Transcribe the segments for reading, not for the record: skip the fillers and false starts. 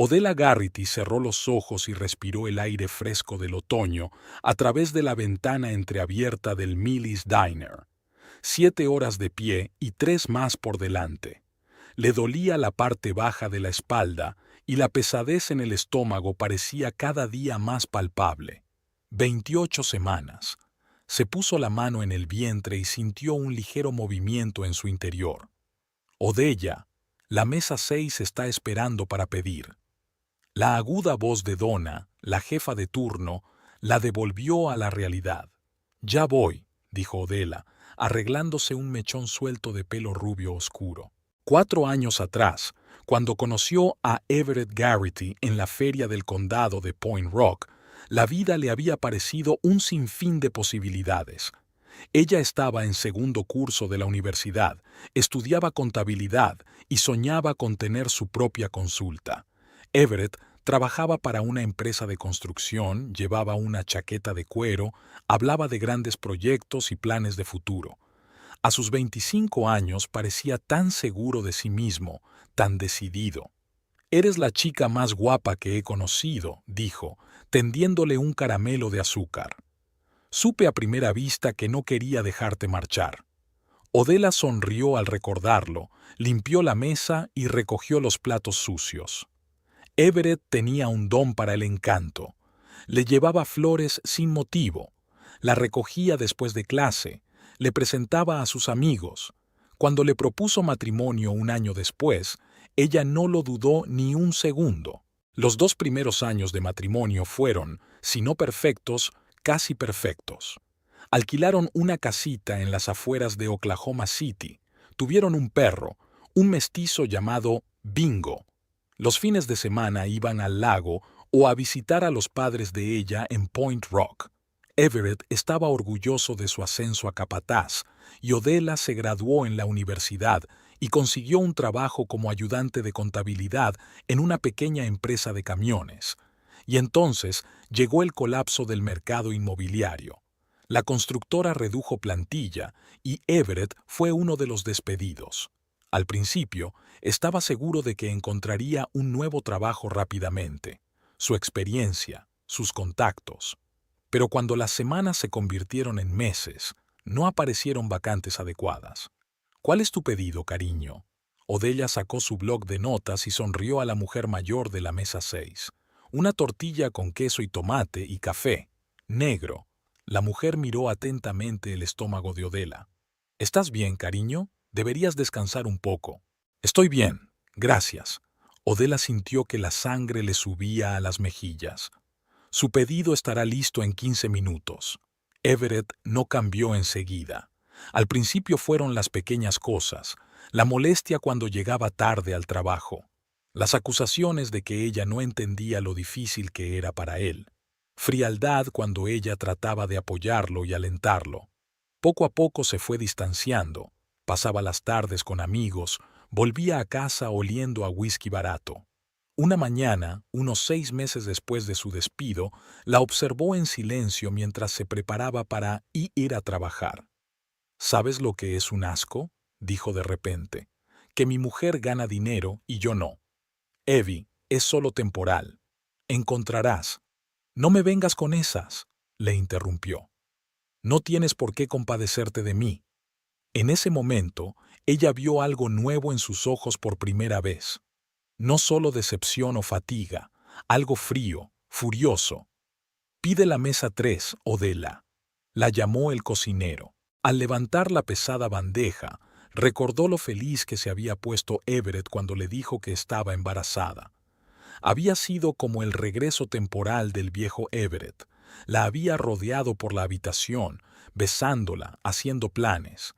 Odella Garrity cerró los ojos y respiró el aire fresco del otoño a través de la ventana entreabierta del Millie's Diner. 7 horas de pie y 3 más por delante. Le dolía la parte baja de la espalda y la pesadez en el estómago parecía cada día más palpable. 28 semanas. Se puso la mano en el vientre y sintió un ligero movimiento en su interior. Odella, la mesa 6 está esperando para pedir. La aguda voz de Donna, la jefa de turno, la devolvió a la realidad. «Ya voy», dijo Odella, arreglándose un mechón suelto de pelo rubio oscuro. 4 años atrás, cuando conoció a Everett Garrity en la feria del condado de Point Rock, la vida le había parecido un sinfín de posibilidades. Ella estaba en segundo curso de la universidad, estudiaba contabilidad y soñaba con tener su propia consulta. Everett trabajaba para una empresa de construcción, llevaba una chaqueta de cuero, hablaba de grandes proyectos y planes de futuro. A sus 25 años parecía tan seguro de sí mismo, tan decidido. «Eres la chica más guapa que he conocido», dijo, tendiéndole un caramelo de azúcar. «Supe a primera vista que no quería dejarte marchar». Odella sonrió al recordarlo, limpió la mesa y recogió los platos sucios. Everett tenía un don para el encanto. Le llevaba flores sin motivo. La recogía después de clase. Le presentaba a sus amigos. Cuando le propuso matrimonio un año después, ella no lo dudó ni un segundo. Los 2 primeros años de matrimonio fueron, si no perfectos, casi perfectos. Alquilaron una casita en las afueras de Oklahoma City. Tuvieron un perro, un mestizo llamado Bingo. Los fines de semana iban al lago o a visitar a los padres de ella en Point Rock. Everett estaba orgulloso de su ascenso a capataz y Odella se graduó en la universidad y consiguió un trabajo como ayudante de contabilidad en una pequeña empresa de camiones. Y entonces llegó el colapso del mercado inmobiliario. La constructora redujo plantilla y Everett fue uno de los despedidos. Al principio, estaba seguro de que encontraría un nuevo trabajo rápidamente, su experiencia, sus contactos. Pero cuando las semanas se convirtieron en meses, no aparecieron vacantes adecuadas. «¿Cuál es tu pedido, cariño?» Odella sacó su bloc de notas y sonrió a la mujer mayor de la mesa 6. «Una tortilla con queso y tomate y café. Negro». La mujer miró atentamente el estómago de Odella. «¿Estás bien, cariño? Deberías descansar un poco». «Estoy bien, gracias». Odella sintió que la sangre le subía a las mejillas. «Su pedido estará listo en 15 minutos». Everett no cambió enseguida. Al principio fueron las pequeñas cosas, la molestia cuando llegaba tarde al trabajo, las acusaciones de que ella no entendía lo difícil que era para él, frialdad cuando ella trataba de apoyarlo y alentarlo. Poco a poco se fue distanciando, pasaba las tardes con amigos, volvía a casa oliendo a whisky barato. Una mañana, unos 6 meses después de su despido, la observó en silencio mientras se preparaba para ir a trabajar. «¿Sabes lo que es un asco?», dijo de repente. «Que mi mujer gana dinero y yo no. Evie, es solo temporal. Encontrarás». «No me vengas con esas», le interrumpió. «No tienes por qué compadecerte de mí». En ese momento, ella vio algo nuevo en sus ojos por primera vez. No solo decepción o fatiga, algo frío, furioso. «Pide la mesa 3, Odella», la llamó el cocinero. Al levantar la pesada bandeja, recordó lo feliz que se había puesto Everett cuando le dijo que estaba embarazada. Había sido como el regreso temporal del viejo Everett. La había rodeado por la habitación, besándola, haciendo planes.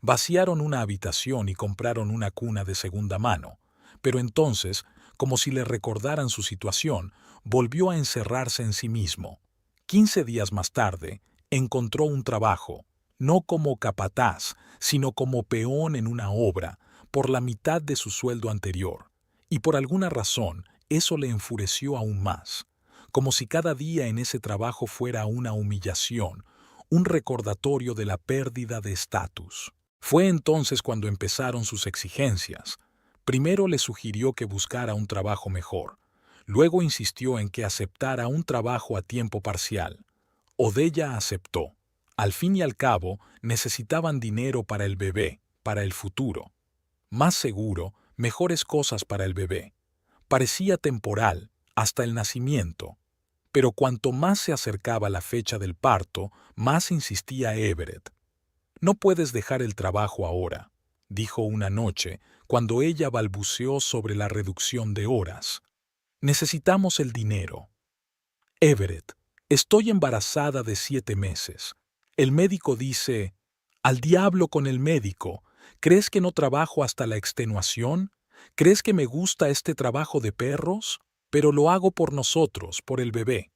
Vaciaron una habitación y compraron una cuna de segunda mano. Pero entonces, como si le recordaran su situación, volvió a encerrarse en sí mismo. 15 días más tarde, encontró un trabajo, no como capataz, sino como peón en una obra, por la mitad de su sueldo anterior. Y por alguna razón, eso le enfureció aún más, como si cada día en ese trabajo fuera una humillación, un recordatorio de la pérdida de estatus. Fue entonces cuando empezaron sus exigencias. Primero le sugirió que buscara un trabajo mejor. Luego insistió en que aceptara un trabajo a tiempo parcial. Odella aceptó. Al fin y al cabo, necesitaban dinero para el bebé, para el futuro. Más seguro, mejores cosas para el bebé. Parecía temporal, hasta el nacimiento. Pero cuanto más se acercaba la fecha del parto, más insistía Everett. «No puedes dejar el trabajo ahora», dijo una noche, cuando ella balbuceó sobre la reducción de horas. «Necesitamos el dinero». «Everett, estoy embarazada de 7 meses. El médico dice...» «Al diablo con el médico. ¿Crees que no trabajo hasta la extenuación? ¿Crees que me gusta este trabajo de perros? Pero lo hago por nosotros, por el bebé».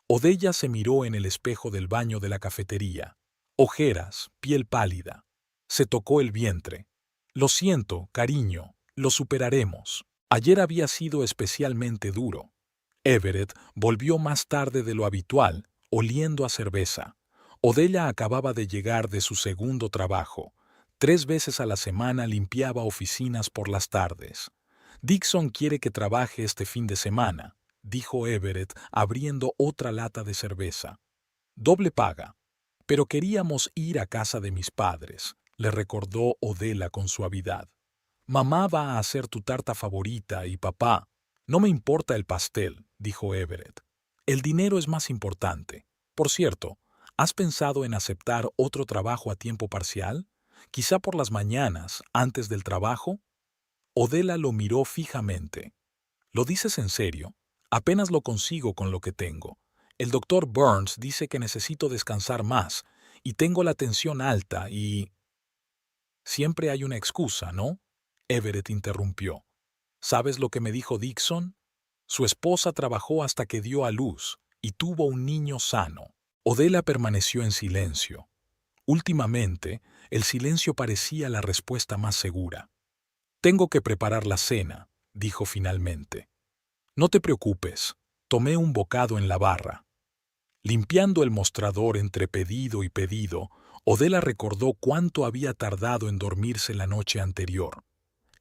Odella se miró en el espejo del baño de la cafetería. Ojeras, piel pálida. Se tocó el vientre. «Lo siento, cariño, lo superaremos. Ayer había sido especialmente duro». Everett volvió más tarde de lo habitual, oliendo a cerveza. Odella acababa de llegar de su segundo trabajo. 3 veces a la semana limpiaba oficinas por las tardes. «Dixon quiere que trabaje este fin de semana», dijo Everett, abriendo otra lata de cerveza. «Doble paga». «Pero queríamos ir a casa de mis padres», le recordó Odella con suavidad. «Mamá va a hacer tu tarta favorita y papá...» «No me importa el pastel», dijo Everett. «El dinero es más importante. Por cierto, ¿has pensado en aceptar otro trabajo a tiempo parcial? Quizá por las mañanas, antes del trabajo». Odella lo miró fijamente. «¿Lo dices en serio? Apenas lo consigo con lo que tengo. El doctor Burns dice que necesito descansar más, y tengo la tensión alta y...» «Siempre hay una excusa, ¿no?», Everett interrumpió. «¿Sabes lo que me dijo Dixon? Su esposa trabajó hasta que dio a luz y tuvo un niño sano». Odella permaneció en silencio. Últimamente, el silencio parecía la respuesta más segura. «Tengo que preparar la cena», dijo finalmente. «No te preocupes, tomé un bocado en la barra». Limpiando el mostrador entre pedido y pedido, Odella recordó cuánto había tardado en dormirse la noche anterior.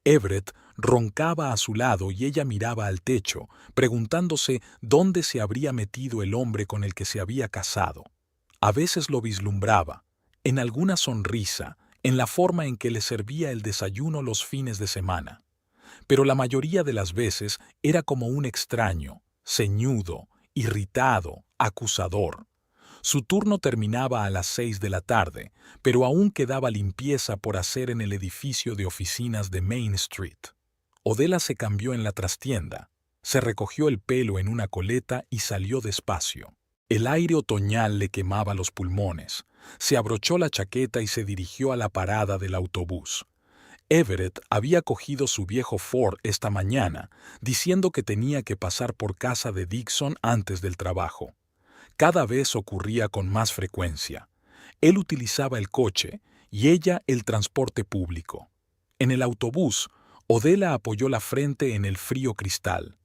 Everett roncaba a su lado y ella miraba al techo, preguntándose dónde se habría metido el hombre con el que se había casado. A veces lo vislumbraba, en alguna sonrisa, en la forma en que le servía el desayuno los fines de semana. Pero la mayoría de las veces era como un extraño, ceñudo, irritado, acusador. Su turno terminaba a las 6 de la tarde, pero aún quedaba limpieza por hacer en el edificio de oficinas de Main Street. Odella se cambió en la trastienda, se recogió el pelo en una coleta y salió despacio. El aire otoñal le quemaba los pulmones. Se abrochó la chaqueta y se dirigió a la parada del autobús. Everett había cogido su viejo Ford esta mañana, diciendo que tenía que pasar por casa de Dixon antes del trabajo. Cada vez ocurría con más frecuencia. Él utilizaba el coche y ella el transporte público. En el autobús, Odella apoyó la frente en el frío cristal.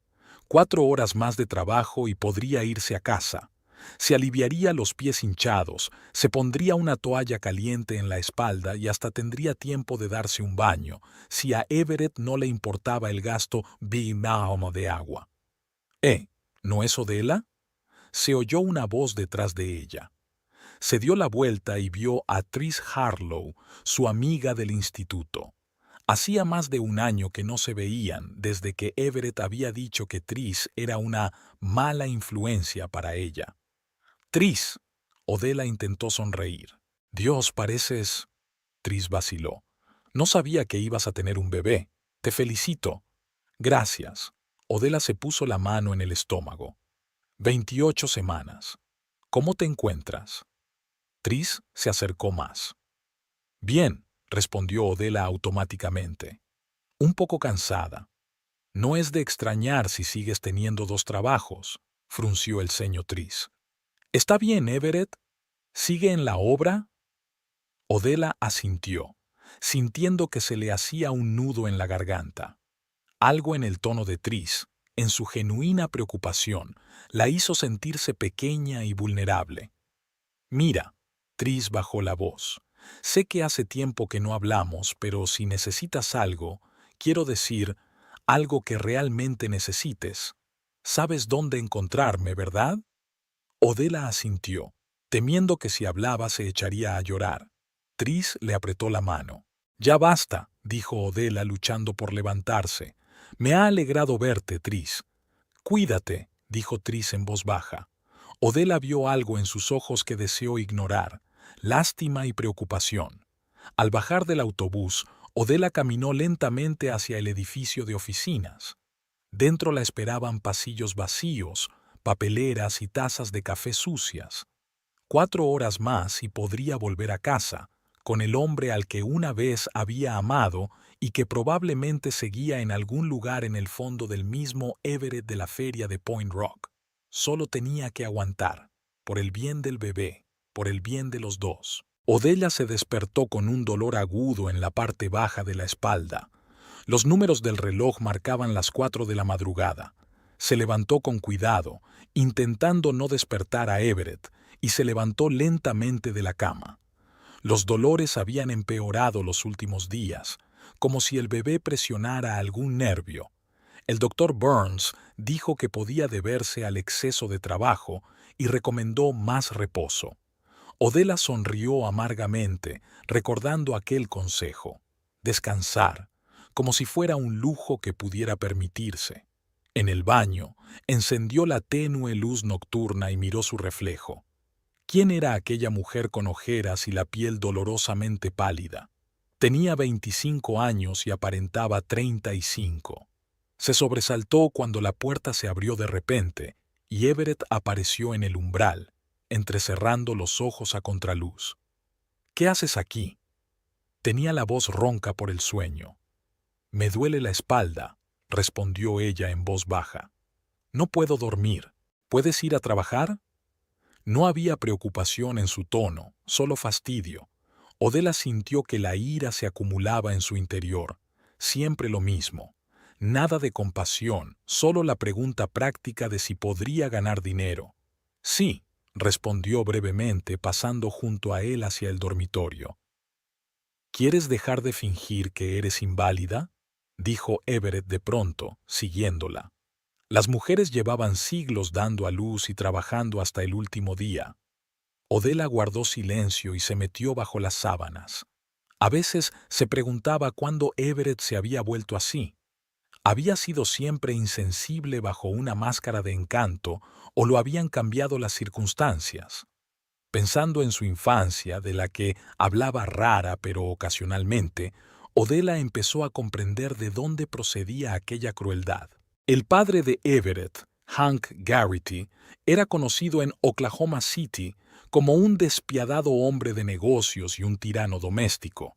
4 horas más de trabajo y podría irse a casa. Se aliviaría los pies hinchados, se pondría una toalla caliente en la espalda y hasta tendría tiempo de darse un baño, si a Everett no le importaba el gasto bimahoma de agua. ¿No es Odella?», se oyó una voz detrás de ella. Se dio la vuelta y vio a Tris Harlow, su amiga del instituto. Hacía más de 1 año que no se veían desde que Everett había dicho que Tris era una mala influencia para ella. «Tris», Odella intentó sonreír. «Dios, pareces...». Tris vaciló. «No sabía que ibas a tener un bebé. Te felicito». «Gracias». Odella se puso la mano en el estómago. 28 semanas. ¿Cómo te encuentras?». Tris se acercó más. «Bien», respondió Odella automáticamente. «Un poco cansada». «No es de extrañar si sigues teniendo 2 trabajos», frunció el ceño Tris. «¿Está bien, Everett? ¿Sigue en la obra?». Odella asintió, sintiendo que se le hacía un nudo en la garganta. Algo en el tono de Tris, en su genuina preocupación, la hizo sentirse pequeña y vulnerable. «Mira», Tris bajó la voz, «sé que hace tiempo que no hablamos, pero si necesitas algo, quiero decir, algo que realmente necesites, Sabes dónde encontrarme, ¿verdad? Odela asintió, temiendo que si hablaba se echaría a llorar. Tris le apretó la mano. Ya basta, dijo Odela luchando por levantarse. Me ha alegrado verte, Tris. Cuídate, dijo Tris en voz baja. Odela vio algo en sus ojos que deseó ignorar, lástima y preocupación. Al bajar del autobús, Odela caminó lentamente hacia el edificio de oficinas. Dentro la esperaban pasillos vacíos, papeleras y tazas de café sucias. 4 horas más y podría volver a casa, con el hombre al que una vez había amado y que probablemente seguía en algún lugar en el fondo del mismo Everett de la feria de Point Rock. Solo tenía que aguantar, por el bien del bebé, por el bien de los dos. Odella se despertó con un dolor agudo en la parte baja de la espalda. Los números del reloj marcaban las 4 de la madrugada. Se levantó con cuidado, intentando no despertar a Everett, y se levantó lentamente de la cama. Los dolores habían empeorado los últimos días, como si el bebé presionara algún nervio. El doctor Burns dijo que podía deberse al exceso de trabajo y recomendó más reposo. Odella sonrió amargamente, recordando aquel consejo. Descansar, como si fuera un lujo que pudiera permitirse. En el baño, encendió la tenue luz nocturna y miró su reflejo. ¿Quién era aquella mujer con ojeras y la piel dolorosamente pálida? Tenía 25 años y aparentaba 35. Se sobresaltó cuando la puerta se abrió de repente y Everett apareció en el umbral, entrecerrando los ojos a contraluz. «¿Qué haces aquí?» Tenía la voz ronca por el sueño. «Me duele la espalda», respondió ella en voz baja. «No puedo dormir. ¿Puedes ir a trabajar?» No había preocupación en su tono, solo fastidio. Odella sintió que la ira se acumulaba en su interior. Siempre lo mismo. Nada de compasión, solo la pregunta práctica de si podría ganar dinero. «Sí», respondió brevemente, pasando junto a él hacia el dormitorio. «¿Quieres dejar de fingir que eres inválida?», dijo Everett de pronto, siguiéndola. Las mujeres llevaban siglos dando a luz y trabajando hasta el último día. Odella guardó silencio y se metió bajo las sábanas. A veces se preguntaba cuándo Everett se había vuelto así. ¿Había sido siempre insensible bajo una máscara de encanto o lo habían cambiado las circunstancias? Pensando en su infancia, de la que hablaba rara pero ocasionalmente, Odella empezó a comprender de dónde procedía aquella crueldad. El padre de Everett, Hank Garrity, era conocido en Oklahoma City como un despiadado hombre de negocios y un tirano doméstico.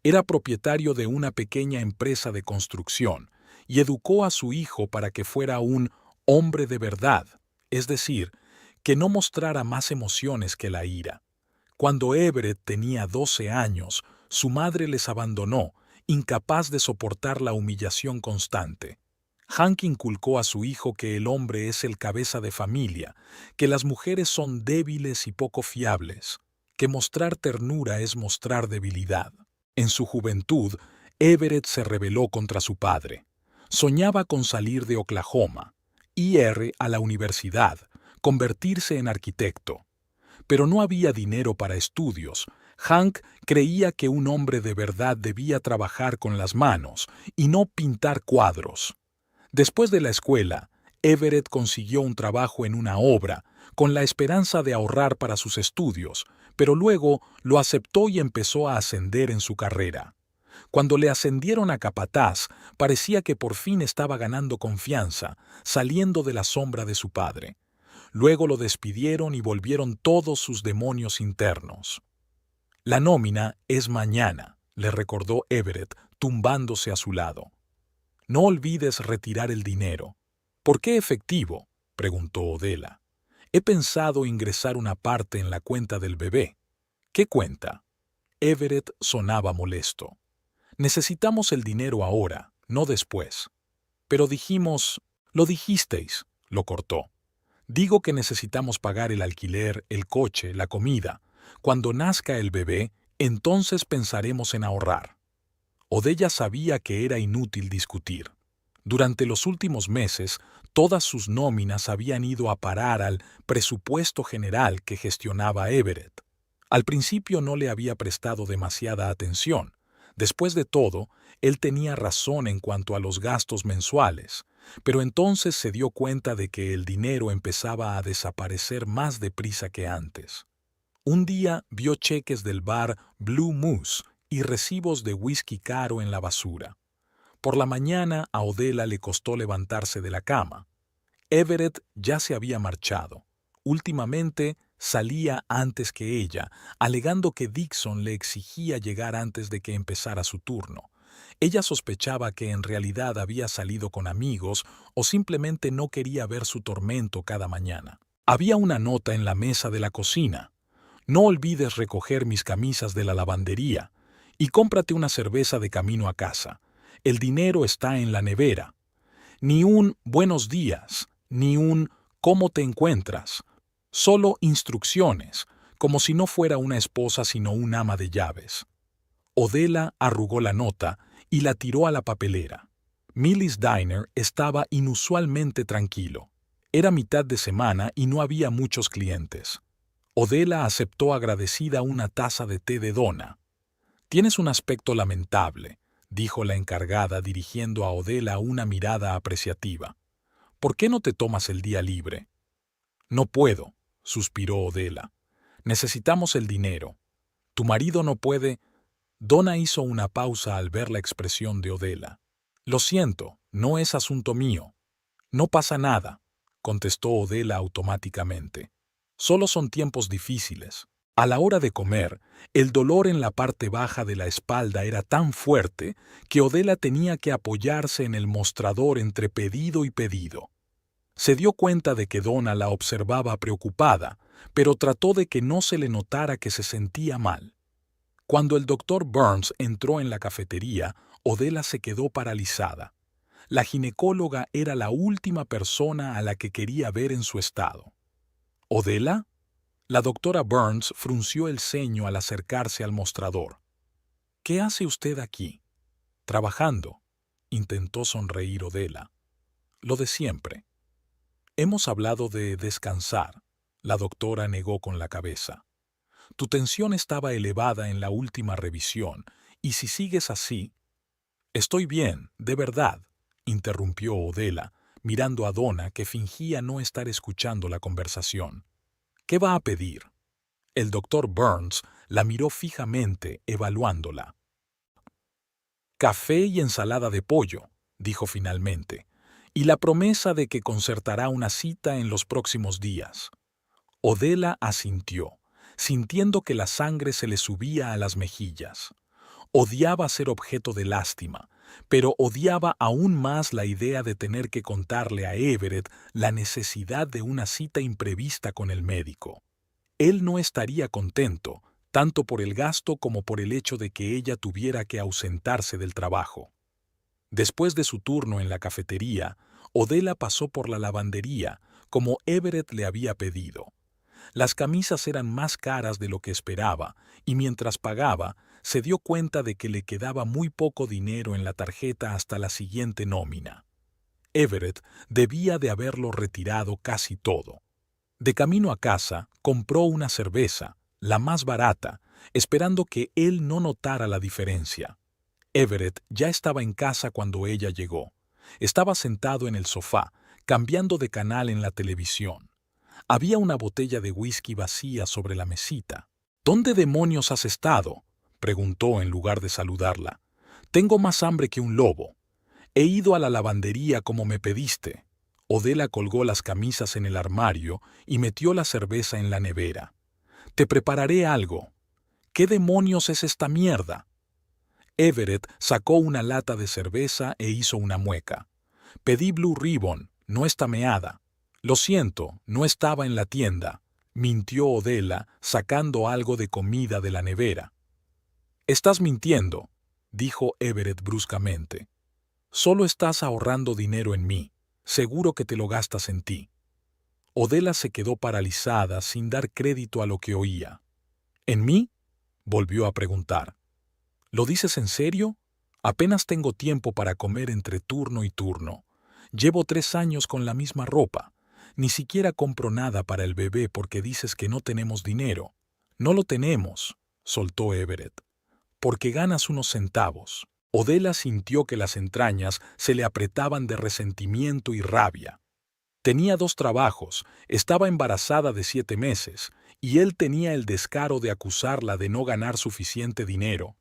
Era propietario de una pequeña empresa de construcción y educó a su hijo para que fuera un hombre de verdad, es decir, que no mostrara más emociones que la ira. Cuando Everett tenía 12 años, su madre les abandonó, incapaz de soportar la humillación constante. Hank inculcó a su hijo que el hombre es el cabeza de familia, que las mujeres son débiles y poco fiables, que mostrar ternura es mostrar debilidad. En su juventud, Everett se rebeló contra su padre. Soñaba con salir de Oklahoma, ir a la universidad, convertirse en arquitecto. Pero no había dinero para estudios. Hank creía que un hombre de verdad debía trabajar con las manos y no pintar cuadros. Después de la escuela, Everett consiguió un trabajo en una obra, con la esperanza de ahorrar para sus estudios, pero luego lo aceptó y empezó a ascender en su carrera. Cuando le ascendieron a capataz, parecía que por fin estaba ganando confianza, saliendo de la sombra de su padre. Luego lo despidieron y volvieron todos sus demonios internos. «La nómina es mañana», le recordó Everett, tumbándose a su lado. «No olvides retirar el dinero». «¿Por qué efectivo?», preguntó Odella. «He pensado ingresar una parte en la cuenta del bebé». «¿Qué cuenta?». Everett sonaba molesto. «Necesitamos el dinero ahora, no después». «Pero dijimos...». «Lo dijisteis», lo cortó. «Digo que necesitamos pagar el alquiler, el coche, la comida. Cuando nazca el bebé, entonces pensaremos en ahorrar». Odella sabía que era inútil discutir. Durante los últimos meses, todas sus nóminas habían ido a parar al presupuesto general que gestionaba Everett. Al principio no le había prestado demasiada atención. Después de todo, él tenía razón en cuanto a los gastos mensuales, pero entonces se dio cuenta de que el dinero empezaba a desaparecer más deprisa que antes. Un día vio cheques del bar Blue Moose y recibos de whisky caro en la basura. Por la mañana a Odella le costó levantarse de la cama. Everett ya se había marchado. Últimamente salía antes que ella, alegando que Dixon le exigía llegar antes de que empezara su turno. Ella sospechaba que en realidad había salido con amigos o simplemente no quería ver su tormento cada mañana. Había una nota en la mesa de la cocina. No olvides recoger mis camisas de la lavandería y cómprate una cerveza de camino a casa. El dinero está en la nevera. Ni un buenos días, ni un ¿cómo te encuentras? Solo instrucciones, como si no fuera una esposa sino un ama de llaves. Odella arrugó la nota y la tiró a la papelera. Millie's Diner estaba inusualmente tranquilo. Era mitad de semana y no había muchos clientes. Odella aceptó agradecida una taza de té de dona. «Tienes un aspecto lamentable», dijo la encargada dirigiendo a Odella una mirada apreciativa. «¿Por qué no te tomas el día libre?» «No puedo», suspiró Odella. «Necesitamos el dinero. Tu marido no puede...» Donna hizo una pausa al ver la expresión de Odella. «Lo siento, no es asunto mío». «No pasa nada», contestó Odella automáticamente. «Solo son tiempos difíciles». A la hora de comer, el dolor en la parte baja de la espalda era tan fuerte que Odella tenía que apoyarse en el mostrador entre pedido y pedido. Se dio cuenta de que Donna la observaba preocupada, pero trató de que no se le notara que se sentía mal. Cuando el doctor Burns entró en la cafetería, Odella se quedó paralizada. La ginecóloga era la última persona a la que quería ver en su estado. «¿Odella?» La doctora Burns frunció el ceño al acercarse al mostrador. «¿Qué hace usted aquí?» «Trabajando», intentó sonreír Odella. «Lo de siempre». «Hemos hablado de descansar», la doctora negó con la cabeza. «Tu tensión estaba elevada en la última revisión, y si sigues así...» «Estoy bien, de verdad», interrumpió Odella, mirando a Donna, que fingía no estar escuchando la conversación. «¿Qué va a pedir?» El doctor Burns la miró fijamente, evaluándola. «Café y ensalada de pollo», dijo finalmente, «y la promesa de que concertará una cita en los próximos días». Odella asintió, sintiendo que la sangre se le subía a las mejillas. Odiaba ser objeto de lástima, pero odiaba aún más la idea de tener que contarle a Everett la necesidad de una cita imprevista con el médico. Él no estaría contento, tanto por el gasto como por el hecho de que ella tuviera que ausentarse del trabajo. Después de su turno en la cafetería, Odella pasó por la lavandería, como Everett le había pedido. Las camisas eran más caras de lo que esperaba, y mientras pagaba, se dio cuenta de que le quedaba muy poco dinero en la tarjeta hasta la siguiente nómina. Everett debía de haberlo retirado casi todo. De camino a casa, compró una cerveza, la más barata, esperando que él no notara la diferencia. Everett ya estaba en casa cuando ella llegó. Estaba sentado en el sofá, cambiando de canal en la televisión. Había una botella de whisky vacía sobre la mesita. «¿Dónde demonios has estado?», preguntó en lugar de saludarla. «Tengo más hambre que un lobo. He ido a la lavandería como me pediste». Odella colgó las camisas en el armario y metió la cerveza en la nevera. «Te prepararé algo». «¿Qué demonios es esta mierda?». Everett sacó una lata de cerveza e hizo una mueca. «Pedí Blue Ribbon, no está meada». «Lo siento, no estaba en la tienda», mintió Odella, sacando algo de comida de la nevera. «Estás mintiendo», dijo Everett bruscamente. «Solo estás ahorrando dinero en mí. Seguro que te lo gastas en ti». Odella se quedó paralizada sin dar crédito a lo que oía. «¿En mí?», volvió a preguntar. «¿Lo dices en serio?». Apenas tengo tiempo para comer entre turno y turno. Llevo 3 años con la misma ropa. Ni siquiera compro nada para el bebé porque dices que no tenemos dinero. No lo tenemos, soltó Everett. Porque ganas unos centavos. Odela sintió que las entrañas se le apretaban de resentimiento y rabia. Tenía 2 trabajos, estaba embarazada de 7 meses, y él tenía el descaro de acusarla de no ganar suficiente dinero.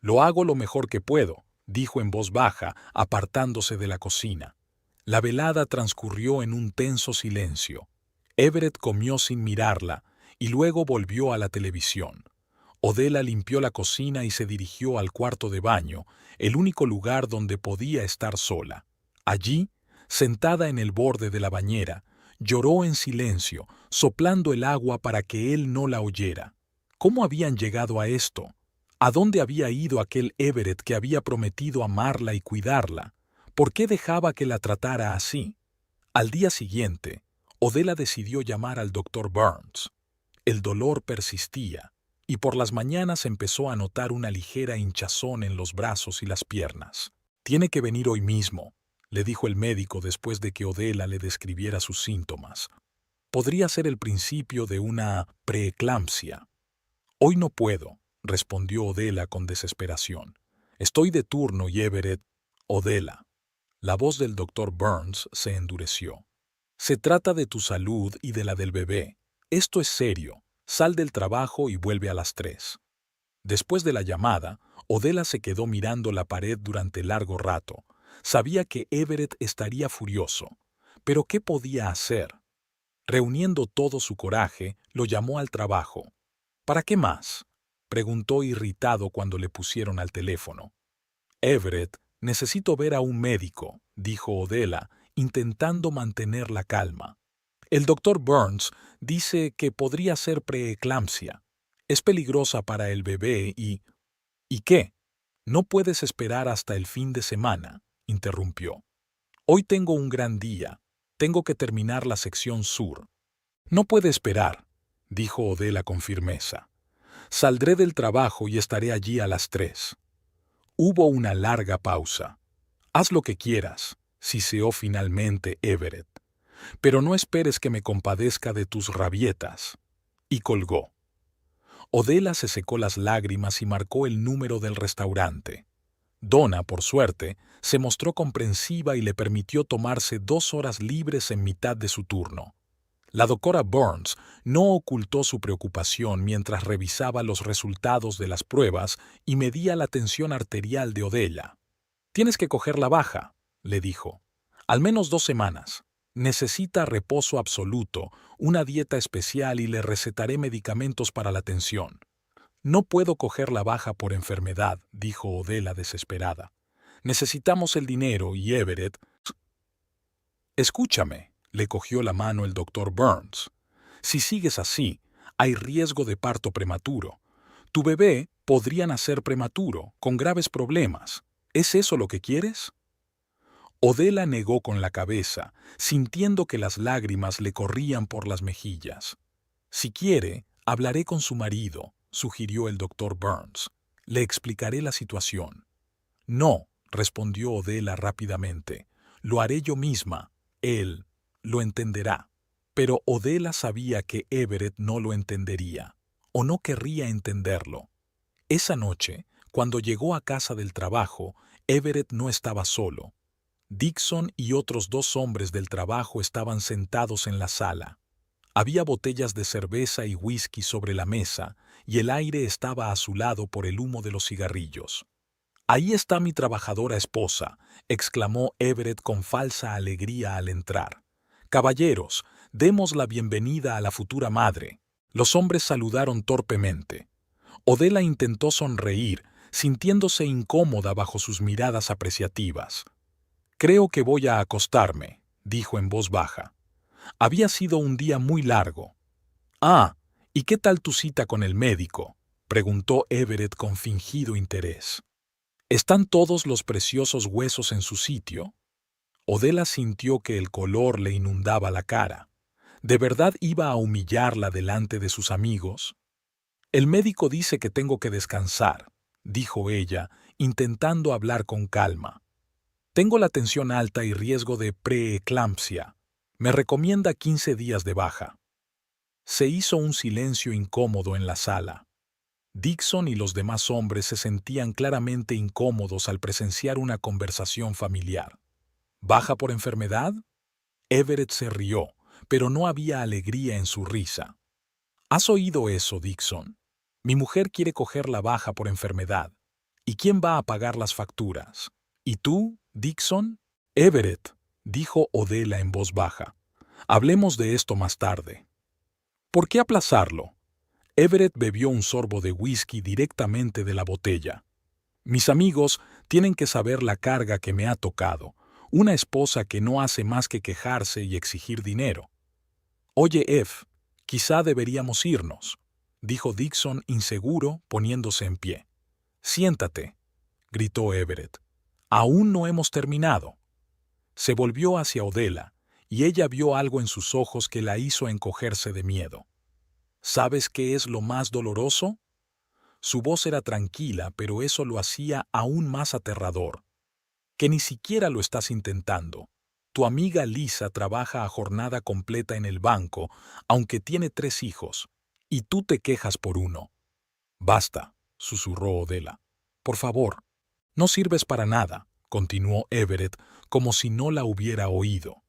Lo hago lo mejor que puedo, dijo en voz baja, apartándose de la cocina. La velada transcurrió en un tenso silencio. Everett comió sin mirarla, y luego volvió a la televisión. Odela limpió la cocina y se dirigió al cuarto de baño, el único lugar donde podía estar sola. Allí, sentada en el borde de la bañera, lloró en silencio, soplando el agua para que él no la oyera. ¿Cómo habían llegado a esto? ¿A dónde había ido aquel Everett que había prometido amarla y cuidarla? ¿Por qué dejaba que la tratara así? Al día siguiente, Odela decidió llamar al doctor Burns. El dolor persistía, y por las mañanas empezó a notar una ligera hinchazón en los brazos y las piernas. «Tiene que venir hoy mismo», le dijo el médico después de que Odela le describiera sus síntomas. «Podría ser el principio de una preeclampsia». «Hoy no puedo», respondió Odela con desesperación. «Estoy de turno y Everett...» «Odela». La voz del doctor Burns se endureció. «Se trata de tu salud y de la del bebé. Esto es serio. Sal del trabajo y vuelve a las 3». Después de la llamada, Odela se quedó mirando la pared durante largo rato. Sabía que Everett estaría furioso. ¿Pero qué podía hacer? Reuniendo todo su coraje, lo llamó al trabajo. «¿Para qué más?», preguntó irritado cuando le pusieron al teléfono. «Everett, necesito ver a un médico», dijo Odela, intentando mantener la calma. «El doctor Burns dice que podría ser preeclampsia. Es peligrosa para el bebé y...» «¿Y qué? No puedes esperar hasta el fin de semana», interrumpió. «Hoy tengo un gran día. Tengo que terminar la sección sur». «No puede esperar», dijo Odela con firmeza. «Saldré del trabajo y estaré allí a las 3». Hubo una larga pausa. «Haz lo que quieras», siseó finalmente Everett. «Pero no esperes que me compadezca de tus rabietas». Y colgó. Odela se secó las lágrimas y marcó el número del restaurante. Donna, por suerte, se mostró comprensiva y le permitió tomarse 2 horas libres en mitad de su turno. La doctora Burns no ocultó su preocupación mientras revisaba los resultados de las pruebas y medía la tensión arterial de Odela. «Tienes que cogerla baja», le dijo. «Al menos 2 semanas. Necesita reposo absoluto, una dieta especial y le recetaré medicamentos para la tensión». «No puedo cogerla baja por enfermedad», dijo Odela desesperada. «Necesitamos el dinero y Everett...» «Escúchame», le cogió la mano el doctor Burns. «Si sigues así, hay riesgo de parto prematuro. Tu bebé podría nacer prematuro, con graves problemas. ¿Es eso lo que quieres?». Odela negó con la cabeza, sintiendo que las lágrimas le corrían por las mejillas. «Si quiere, hablaré con su marido», sugirió el doctor Burns. «Le explicaré la situación». «No», respondió Odela rápidamente. «Lo haré yo misma. Él lo entenderá». Pero Odela sabía que Everett no lo entendería, o no querría entenderlo. Esa noche, cuando llegó a casa del trabajo, Everett no estaba solo. Dixon y otros 2 hombres del trabajo estaban sentados en la sala. Había botellas de cerveza y whisky sobre la mesa, y el aire estaba azulado por el humo de los cigarrillos. «Ahí está mi trabajadora esposa», exclamó Everett con falsa alegría al entrar. «Caballeros, demos la bienvenida a la futura madre». Los hombres saludaron torpemente. Odela intentó sonreír, sintiéndose incómoda bajo sus miradas apreciativas. «Creo que voy a acostarme», dijo en voz baja. «Había sido un día muy largo». «Ah, ¿y qué tal tu cita con el médico?», preguntó Everett con fingido interés. «¿Están todos los preciosos huesos en su sitio?». Odela sintió que el color le inundaba la cara. ¿De verdad iba a humillarla delante de sus amigos? «El médico dice que tengo que descansar», dijo ella, intentando hablar con calma. Tengo la tensión alta y riesgo de preeclampsia. Me recomienda 15 días de baja. Se hizo un silencio incómodo en la sala. Dixon y los demás hombres se sentían claramente incómodos al presenciar una conversación familiar. ¿Baja por enfermedad? Everett se rió, pero no había alegría en su risa. ¿Has oído eso, Dixon? Mi mujer quiere coger la baja por enfermedad. ¿Y quién va a pagar las facturas? ¿Y tú, Dixon? Everett, dijo Odella en voz baja. Hablemos de esto más tarde. ¿Por qué aplazarlo? Everett bebió un sorbo de whisky directamente de la botella. Mis amigos tienen que saber la carga que me ha tocado, una esposa que no hace más que quejarse y exigir dinero. Oye, F, quizá deberíamos irnos, dijo Dixon inseguro, poniéndose en pie. Siéntate, gritó Everett. Aún no hemos terminado. Se volvió hacia Odella, y ella vio algo en sus ojos que la hizo encogerse de miedo. ¿Sabes qué es lo más doloroso? Su voz era tranquila, pero eso lo hacía aún más aterrador. Que ni siquiera lo estás intentando. Tu amiga Lisa trabaja a jornada completa en el banco, aunque tiene 3 hijos, y tú te quejas por uno. Basta, susurró Odella. Por favor. No sirves para nada, continuó Everett, como si no la hubiera oído.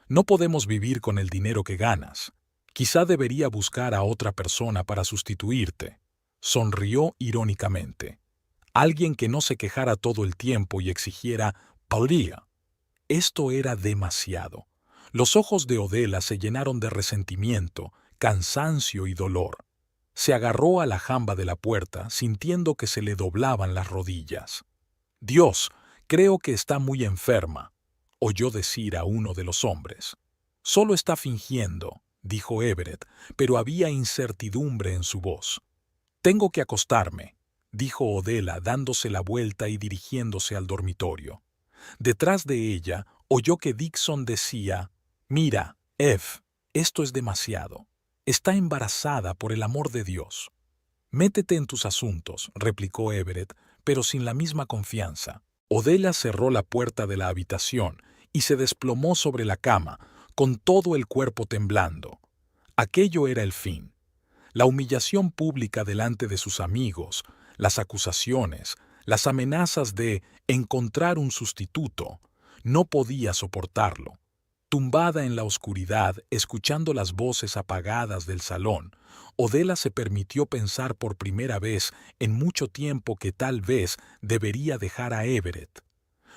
No podemos vivir con el dinero que ganas. Quizá debería buscar a otra persona para sustituirte. Sonrió irónicamente. Alguien que no se quejara todo el tiempo y exigiera «podría». Esto era demasiado. Los ojos de Odella se llenaron de resentimiento, cansancio y dolor. Se agarró a la jamba de la puerta, sintiendo que se le doblaban las rodillas. «Dios, creo que está muy enferma», oyó decir a uno de los hombres. «Solo está fingiendo», dijo Everett, pero había incertidumbre en su voz. «Tengo que acostarme», dijo Odella dándose la vuelta y dirigiéndose al dormitorio. Detrás de ella oyó que Dixon decía: «Mira, F, esto es demasiado. Está embarazada, por el amor de Dios». «Métete en tus asuntos», replicó Everett, pero sin la misma confianza. Odella cerró la puerta de la habitación y se desplomó sobre la cama, con todo el cuerpo temblando. Aquello era el fin. La humillación pública delante de sus amigos, las acusaciones, las amenazas de encontrar un sustituto. No podía soportarlo. Tumbada en la oscuridad, escuchando las voces apagadas del salón, Odella se permitió pensar por primera vez en mucho tiempo que tal vez debería dejar a Everett.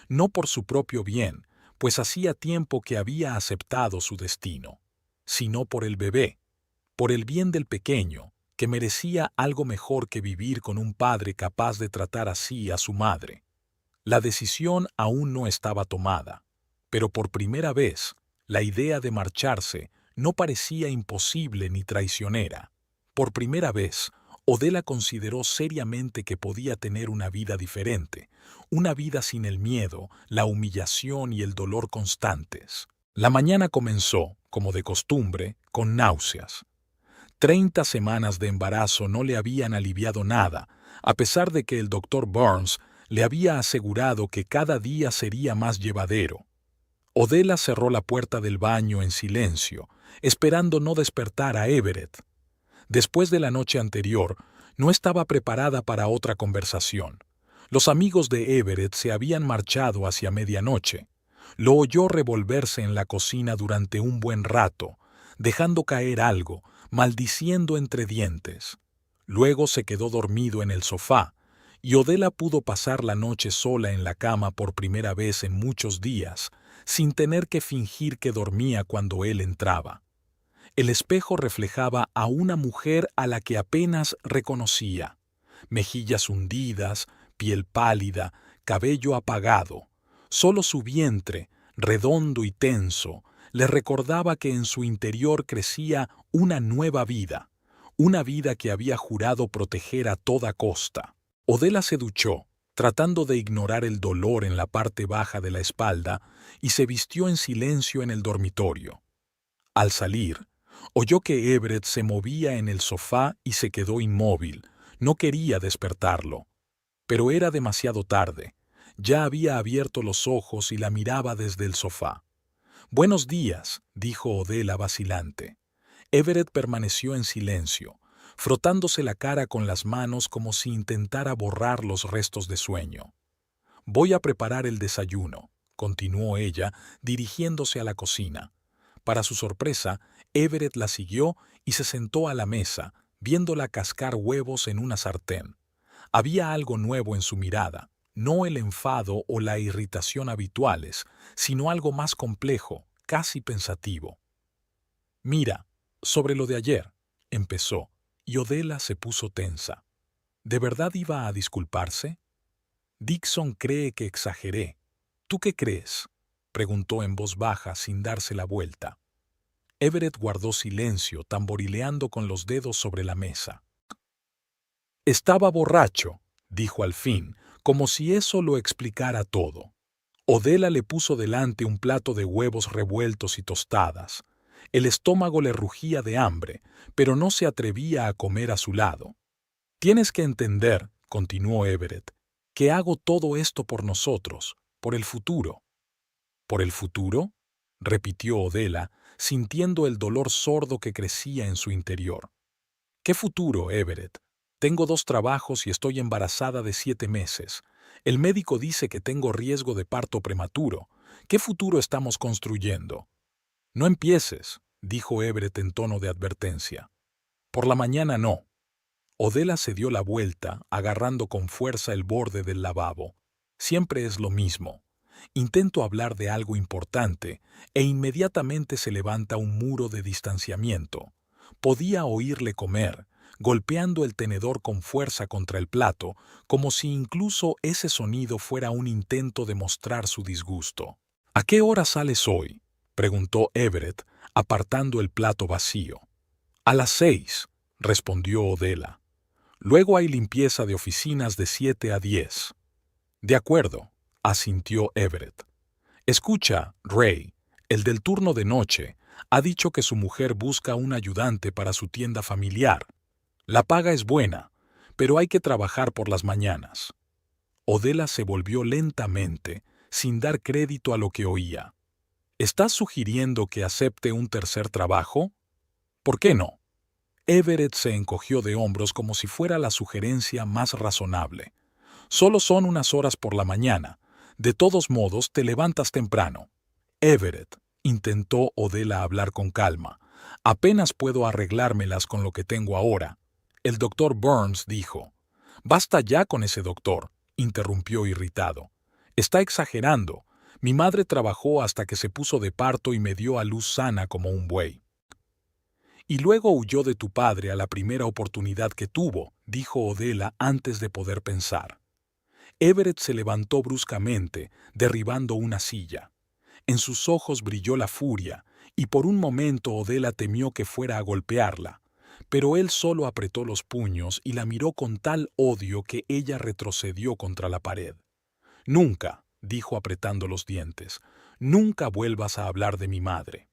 No por su propio bien, pues hacía tiempo que había aceptado su destino, sino por el bebé, por el bien del pequeño, que merecía algo mejor que vivir con un padre capaz de tratar así a su madre. La decisión aún no estaba tomada, pero por primera vez, la idea de marcharse no parecía imposible ni traicionera. Por primera vez, Odella consideró seriamente que podía tener una vida diferente, una vida sin el miedo, la humillación y el dolor constantes. La mañana comenzó, como de costumbre, con náuseas. 30 semanas de embarazo no le habían aliviado nada, a pesar de que el doctor Burns le había asegurado que cada día sería más llevadero. Odella cerró la puerta del baño en silencio, esperando no despertar a Everett. Después de la noche anterior, no estaba preparada para otra conversación. Los amigos de Everett se habían marchado hacia medianoche. Lo oyó revolverse en la cocina durante un buen rato, dejando caer algo, maldiciendo entre dientes. Luego se quedó dormido en el sofá, y Odella pudo pasar la noche sola en la cama por primera vez en muchos días, sin tener que fingir que dormía cuando él entraba. El espejo reflejaba a una mujer a la que apenas reconocía. Mejillas hundidas, piel pálida, cabello apagado. Solo su vientre, redondo y tenso, le recordaba que en su interior crecía una nueva vida, una vida que había jurado proteger a toda costa. Odella se duchó, tratando de ignorar el dolor en la parte baja de la espalda, y se vistió en silencio en el dormitorio. Al salir, oyó que Everett se movía en el sofá y se quedó inmóvil. No quería despertarlo. Pero era demasiado tarde. Ya había abierto los ojos y la miraba desde el sofá. «Buenos días», dijo Odela vacilante. Everett permaneció en silencio, frotándose la cara con las manos como si intentara borrar los restos de sueño. «Voy a preparar el desayuno», continuó ella, dirigiéndose a la cocina. Para su sorpresa, Everett la siguió y se sentó a la mesa, viéndola cascar huevos en una sartén. Había algo nuevo en su mirada, no el enfado o la irritación habituales, sino algo más complejo, casi pensativo. «Mira, sobre lo de ayer», empezó, y Odela se puso tensa. ¿De verdad iba a disculparse? Dixon cree que exageré. ¿Tú qué crees?, preguntó en voz baja sin darse la vuelta. Everett guardó silencio, tamborileando con los dedos sobre la mesa. «Estaba borracho», dijo al fin, como si eso lo explicara todo. Odela le puso delante un plato de huevos revueltos y tostadas. El estómago le rugía de hambre, pero no se atrevía a comer a su lado. «Tienes que entender», continuó Everett, «que hago todo esto por nosotros, por el futuro». «¿Por el futuro?», repitió Odela, sintiendo el dolor sordo que crecía en su interior. «¿Qué futuro, Everett? Tengo 2 trabajos y estoy embarazada de 7 meses. El médico dice que tengo riesgo de parto prematuro. ¿Qué futuro estamos construyendo?» «No empieces», dijo Everett en tono de advertencia. «Por la mañana no». Odela se dio la vuelta, agarrando con fuerza el borde del lavabo. Siempre es lo mismo. Intento hablar de algo importante e inmediatamente se levanta un muro de distanciamiento. Podía oírle comer, golpeando el tenedor con fuerza contra el plato, como si incluso ese sonido fuera un intento de mostrar su disgusto. «¿A qué hora sales hoy?», preguntó Everett, apartando el plato vacío. «A las 6», respondió Odela. «Luego hay limpieza de oficinas de 7 a 10». «De acuerdo», asintió Everett. «Escucha, Ray, el del turno de noche ha dicho que su mujer busca un ayudante para su tienda familiar. La paga es buena, pero hay que trabajar por las mañanas». Odela se volvió lentamente, sin dar crédito a lo que oía. «¿Estás sugiriendo que acepte un tercer trabajo? ¿Por qué no?». Everett se encogió de hombros como si fuera la sugerencia más razonable. «Solo son unas horas por la mañana. De todos modos, te levantas temprano». «Everett», intentó Odela hablar con calma, «apenas puedo arreglármelas con lo que tengo ahora». «El doctor Burns dijo». «Basta ya con ese doctor», interrumpió irritado. «Está exagerando. Mi madre trabajó hasta que se puso de parto y me dio a luz sana como un buey». «Y luego huyó de tu padre a la primera oportunidad que tuvo», dijo Odela antes de poder pensar. Everett se levantó bruscamente, derribando una silla. En sus ojos brilló la furia, y por un momento Odela temió que fuera a golpearla, pero él solo apretó los puños y la miró con tal odio que ella retrocedió contra la pared. «Nunca», dijo apretando los dientes, «nunca vuelvas a hablar de mi madre».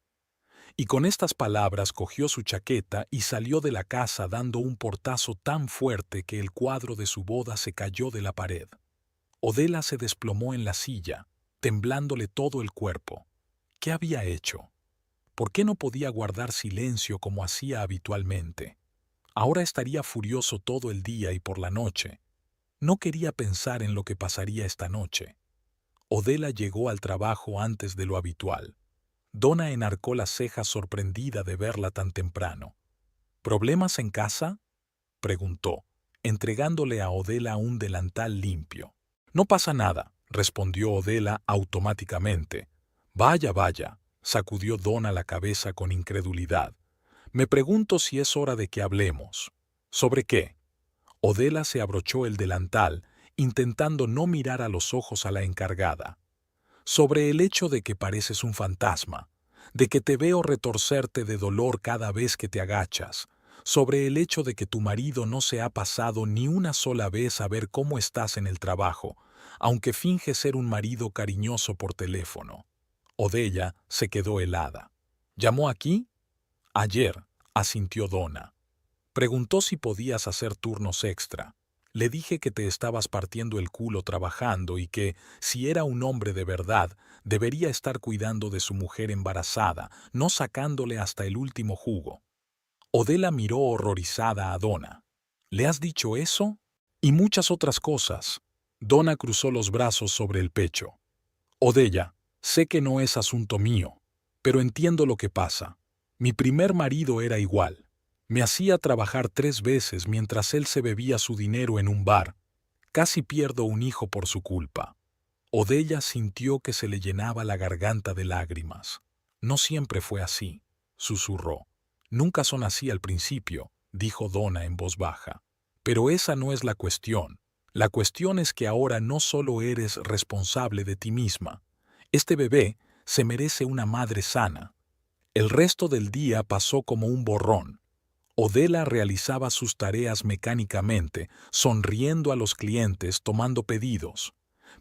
Y con estas palabras cogió su chaqueta y salió de la casa dando un portazo tan fuerte que el cuadro de su boda se cayó de la pared. Odela se desplomó en la silla, temblándole todo el cuerpo. ¿Qué había hecho? ¿Por qué no podía guardar silencio como hacía habitualmente? Ahora estaría furioso todo el día y por la noche. No quería pensar en lo que pasaría esta noche. Odela llegó al trabajo antes de lo habitual. Donna enarcó las cejas sorprendida de verla tan temprano. «¿Problemas en casa?», preguntó, entregándole a Odela un delantal limpio. «No pasa nada», respondió Odela automáticamente. «Vaya, vaya», sacudió Donna la cabeza con incredulidad. «Me pregunto si es hora de que hablemos». «¿Sobre qué?». Odela se abrochó el delantal, intentando no mirar a los ojos a la encargada. «Sobre el hecho de que pareces un fantasma, de que te veo retorcerte de dolor cada vez que te agachas, sobre el hecho de que tu marido no se ha pasado ni una sola vez a ver cómo estás en el trabajo, aunque finge ser un marido cariñoso por teléfono». Odela se quedó helada. «¿Llamó aquí?». «Ayer», asintió Donna. «Preguntó si podías hacer turnos extra». Le dije que te estabas partiendo el culo trabajando y que, si era un hombre de verdad, debería estar cuidando de su mujer embarazada, no sacándole hasta el último jugo. Odela miró horrorizada a Donna. ¿Le has dicho eso? Y muchas otras cosas. Donna cruzó los brazos sobre el pecho. Odella, sé que no es asunto mío, pero entiendo lo que pasa. Mi primer marido era igual. Me hacía trabajar 3 veces mientras él se bebía su dinero en un bar. Casi pierdo un hijo por su culpa. Odella sintió que se le llenaba la garganta de lágrimas. No siempre fue así, susurró. Nunca son así al principio, dijo Donna en voz baja. Pero esa no es la cuestión. La cuestión es que ahora no solo eres responsable de ti misma. Este bebé se merece una madre sana. El resto del día pasó como un borrón. Odela realizaba sus tareas mecánicamente, sonriendo a los clientes, tomando pedidos.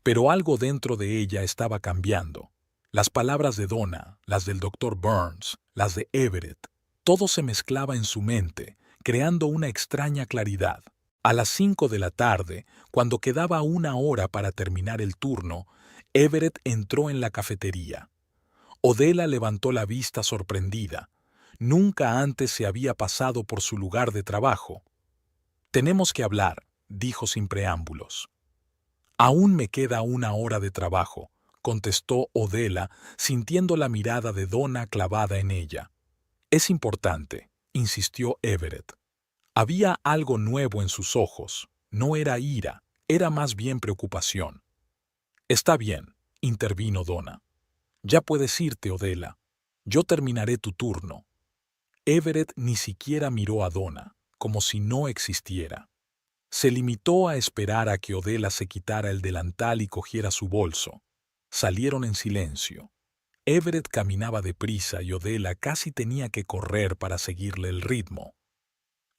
Pero algo dentro de ella estaba cambiando. Las palabras de Donna, las del doctor Burns, las de Everett, todo se mezclaba en su mente, creando una extraña claridad. A las 5 de la tarde, cuando quedaba 1 hora para terminar el turno, Everett entró en la cafetería. Odela levantó la vista sorprendida. Nunca antes se había pasado por su lugar de trabajo. Tenemos que hablar, dijo sin preámbulos. Aún me queda 1 hora de trabajo, contestó Odela, sintiendo la mirada de Donna clavada en ella. Es importante, insistió Everett. Había algo nuevo en sus ojos. No era ira, era más bien preocupación. Está bien, intervino Donna. Ya puedes irte, Odela. Yo terminaré tu turno. Everett ni siquiera miró a Donna, como si no existiera. Se limitó a esperar a que Odela se quitara el delantal y cogiera su bolso. Salieron en silencio. Everett caminaba deprisa y Odela casi tenía que correr para seguirle el ritmo.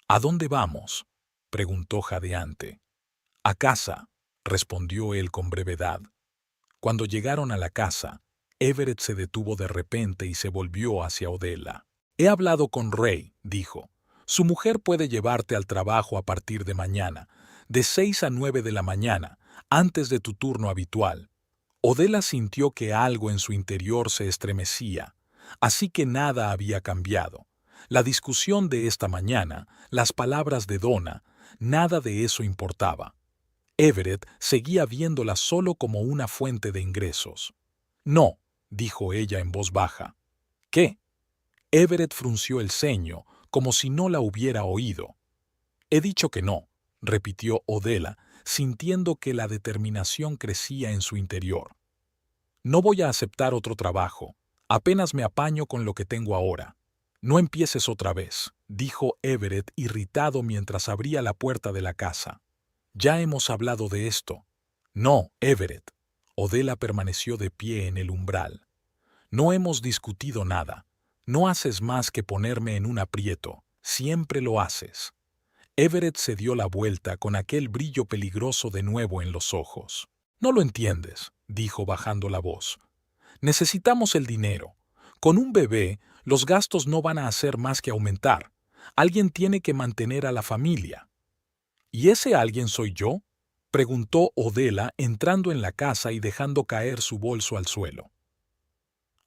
¿A dónde vamos?, preguntó jadeante. A casa, respondió él con brevedad. Cuando llegaron a la casa, Everett se detuvo de repente y se volvió hacia Odela. He hablado con Ray, dijo. Su mujer puede llevarte al trabajo a partir de mañana, de 6 a 9 de la mañana, antes de tu turno habitual. Odela sintió que algo en su interior se estremecía, así que nada había cambiado. La discusión de esta mañana, las palabras de Donna, nada de eso importaba. Everett seguía viéndola solo como una fuente de ingresos. No, dijo ella en voz baja. ¿Qué? Everett frunció el ceño, como si no la hubiera oído. He dicho que no, repitió Odela, sintiendo que la determinación crecía en su interior. No voy a aceptar otro trabajo. Apenas me apaño con lo que tengo ahora. No empieces otra vez, dijo Everett irritado mientras abría la puerta de la casa. Ya hemos hablado de esto. No, Everett. Odela permaneció de pie en el umbral. No hemos discutido nada. No haces más que ponerme en un aprieto. Siempre lo haces. Everett se dio la vuelta con aquel brillo peligroso de nuevo en los ojos. No lo entiendes, dijo bajando la voz. Necesitamos el dinero. Con un bebé, los gastos no van a hacer más que aumentar. Alguien tiene que mantener a la familia. ¿Y ese alguien soy yo?, preguntó Odela entrando en la casa y dejando caer su bolso al suelo.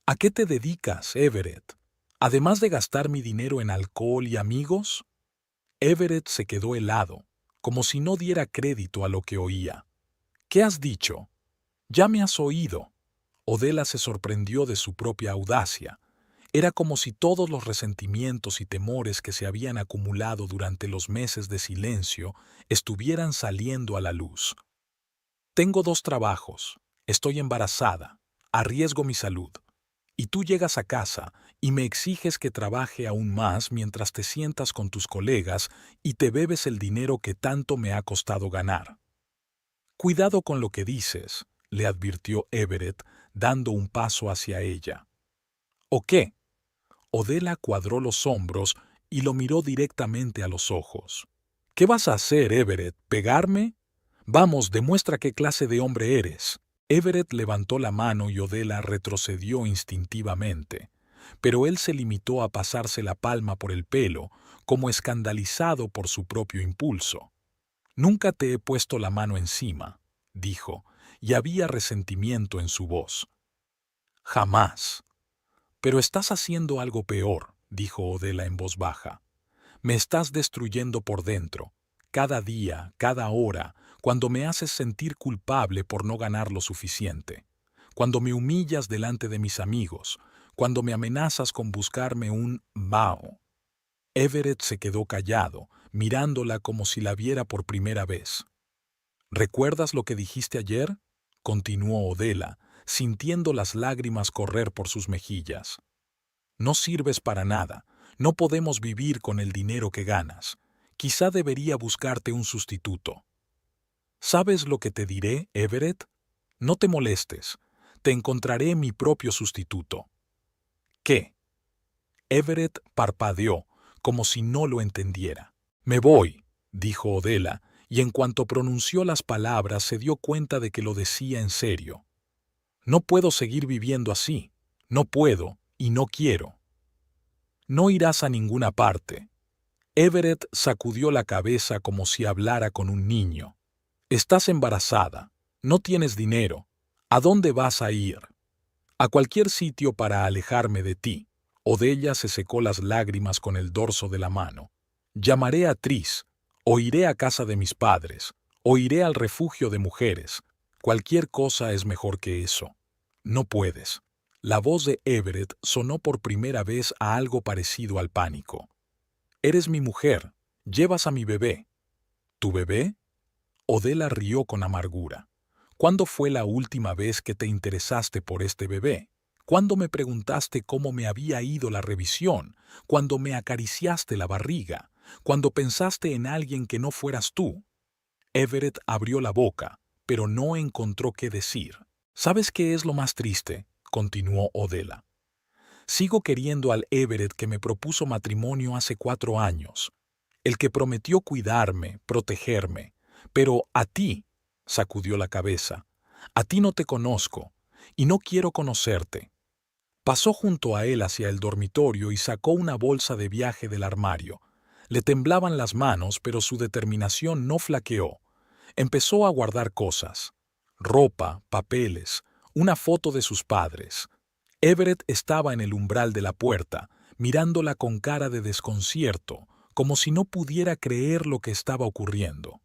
¿A qué te dedicas, Everett? ¿Además de gastar mi dinero en alcohol y amigos? Everett se quedó helado, como si no diera crédito a lo que oía. ¿Qué has dicho? Ya me has oído. Odela se sorprendió de su propia audacia. Era como si todos los resentimientos y temores que se habían acumulado durante los meses de silencio estuvieran saliendo a la luz. Tengo 2 trabajos, estoy embarazada, arriesgo mi salud. Y tú llegas a casa y me exiges que trabaje aún más mientras te sientas con tus colegas y te bebes el dinero que tanto me ha costado ganar. Cuidado con lo que dices, le advirtió Everett, dando un paso hacia ella. ¿O qué? Odela cuadró los hombros y lo miró directamente a los ojos. ¿Qué vas a hacer, Everett? ¿Pegarme? Vamos, demuestra qué clase de hombre eres. Everett levantó la mano y Odela retrocedió instintivamente, pero él se limitó a pasarse la palma por el pelo, como escandalizado por su propio impulso. Nunca te he puesto la mano encima, dijo, y había resentimiento en su voz. Jamás. Pero estás haciendo algo peor, dijo Odela en voz baja. Me estás destruyendo por dentro, cada día, cada hora, cuando me haces sentir culpable por no ganar lo suficiente, cuando me humillas delante de mis amigos, cuando me amenazas con buscarme un vaho. Everett se quedó callado, mirándola como si la viera por primera vez. ¿Recuerdas lo que dijiste ayer?, continuó Odela, sintiendo las lágrimas correr por sus mejillas. No sirves para nada, no podemos vivir con el dinero que ganas. Quizá debería buscarte un sustituto. ¿Sabes lo que te diré, Everett? No te molestes, te encontraré mi propio sustituto. ¿Qué? Everett parpadeó, como si no lo entendiera. Me voy, dijo Odela, y en cuanto pronunció las palabras se dio cuenta de que lo decía en serio. No puedo seguir viviendo así, no puedo y no quiero. No irás a ninguna parte. Everett sacudió la cabeza como si hablara con un niño. Estás embarazada, no tienes dinero. ¿A dónde vas a ir? A cualquier sitio para alejarme de ti. Odella se secó las lágrimas con el dorso de la mano. Llamaré a Tris, o iré a casa de mis padres, o iré al refugio de mujeres. Cualquier cosa es mejor que eso. No puedes. La voz de Everett sonó por primera vez a algo parecido al pánico. Eres mi mujer, llevas a mi bebé. ¿Tu bebé? Odela rió con amargura. ¿Cuándo fue la última vez que te interesaste por este bebé? ¿Cuándo me preguntaste cómo me había ido la revisión? ¿Cuándo me acariciaste la barriga? ¿Cuándo pensaste en alguien que no fueras tú? Everett abrió la boca, pero no encontró qué decir. ¿Sabes qué es lo más triste?, continuó Odela. Sigo queriendo al Everett que me propuso matrimonio hace 4 años, el que prometió cuidarme, protegerme. Pero a ti, sacudió la cabeza, a ti no te conozco, y no quiero conocerte. Pasó junto a él hacia el dormitorio y sacó una bolsa de viaje del armario. Le temblaban las manos, pero su determinación no flaqueó. Empezó a guardar cosas: ropa, papeles, una foto de sus padres. Everett estaba en el umbral de la puerta, mirándola con cara de desconcierto, como si no pudiera creer lo que estaba ocurriendo.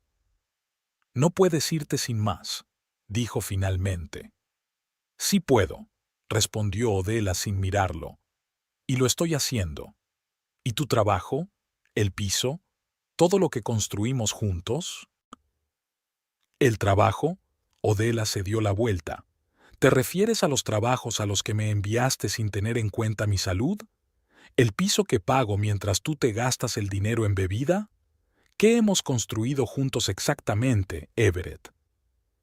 No puedes irte sin más, dijo finalmente. Sí puedo, respondió Odela sin mirarlo. Y lo estoy haciendo. ¿Y tu trabajo? ¿El piso? ¿Todo lo que construimos juntos? ¿El trabajo? Odela se dio la vuelta. ¿Te refieres a los trabajos a los que me enviaste sin tener en cuenta mi salud? ¿El piso que pago mientras tú te gastas el dinero en bebida? ¿Qué hemos construido juntos exactamente, Everett?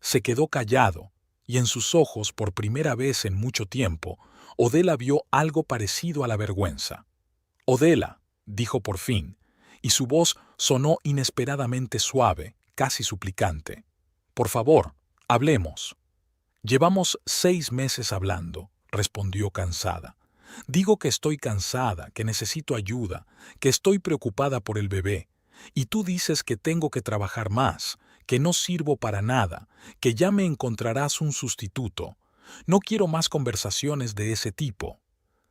Se quedó callado, y en sus ojos, por primera vez en mucho tiempo, Odela vio algo parecido a la vergüenza. Odela, dijo por fin, y su voz sonó inesperadamente suave, casi suplicante. Por favor, hablemos. Llevamos 6 meses hablando, respondió cansada. Digo que estoy cansada, que necesito ayuda, que estoy preocupada por el bebé, y tú dices que tengo que trabajar más, que no sirvo para nada, que ya me encontrarás un sustituto. No quiero más conversaciones de ese tipo.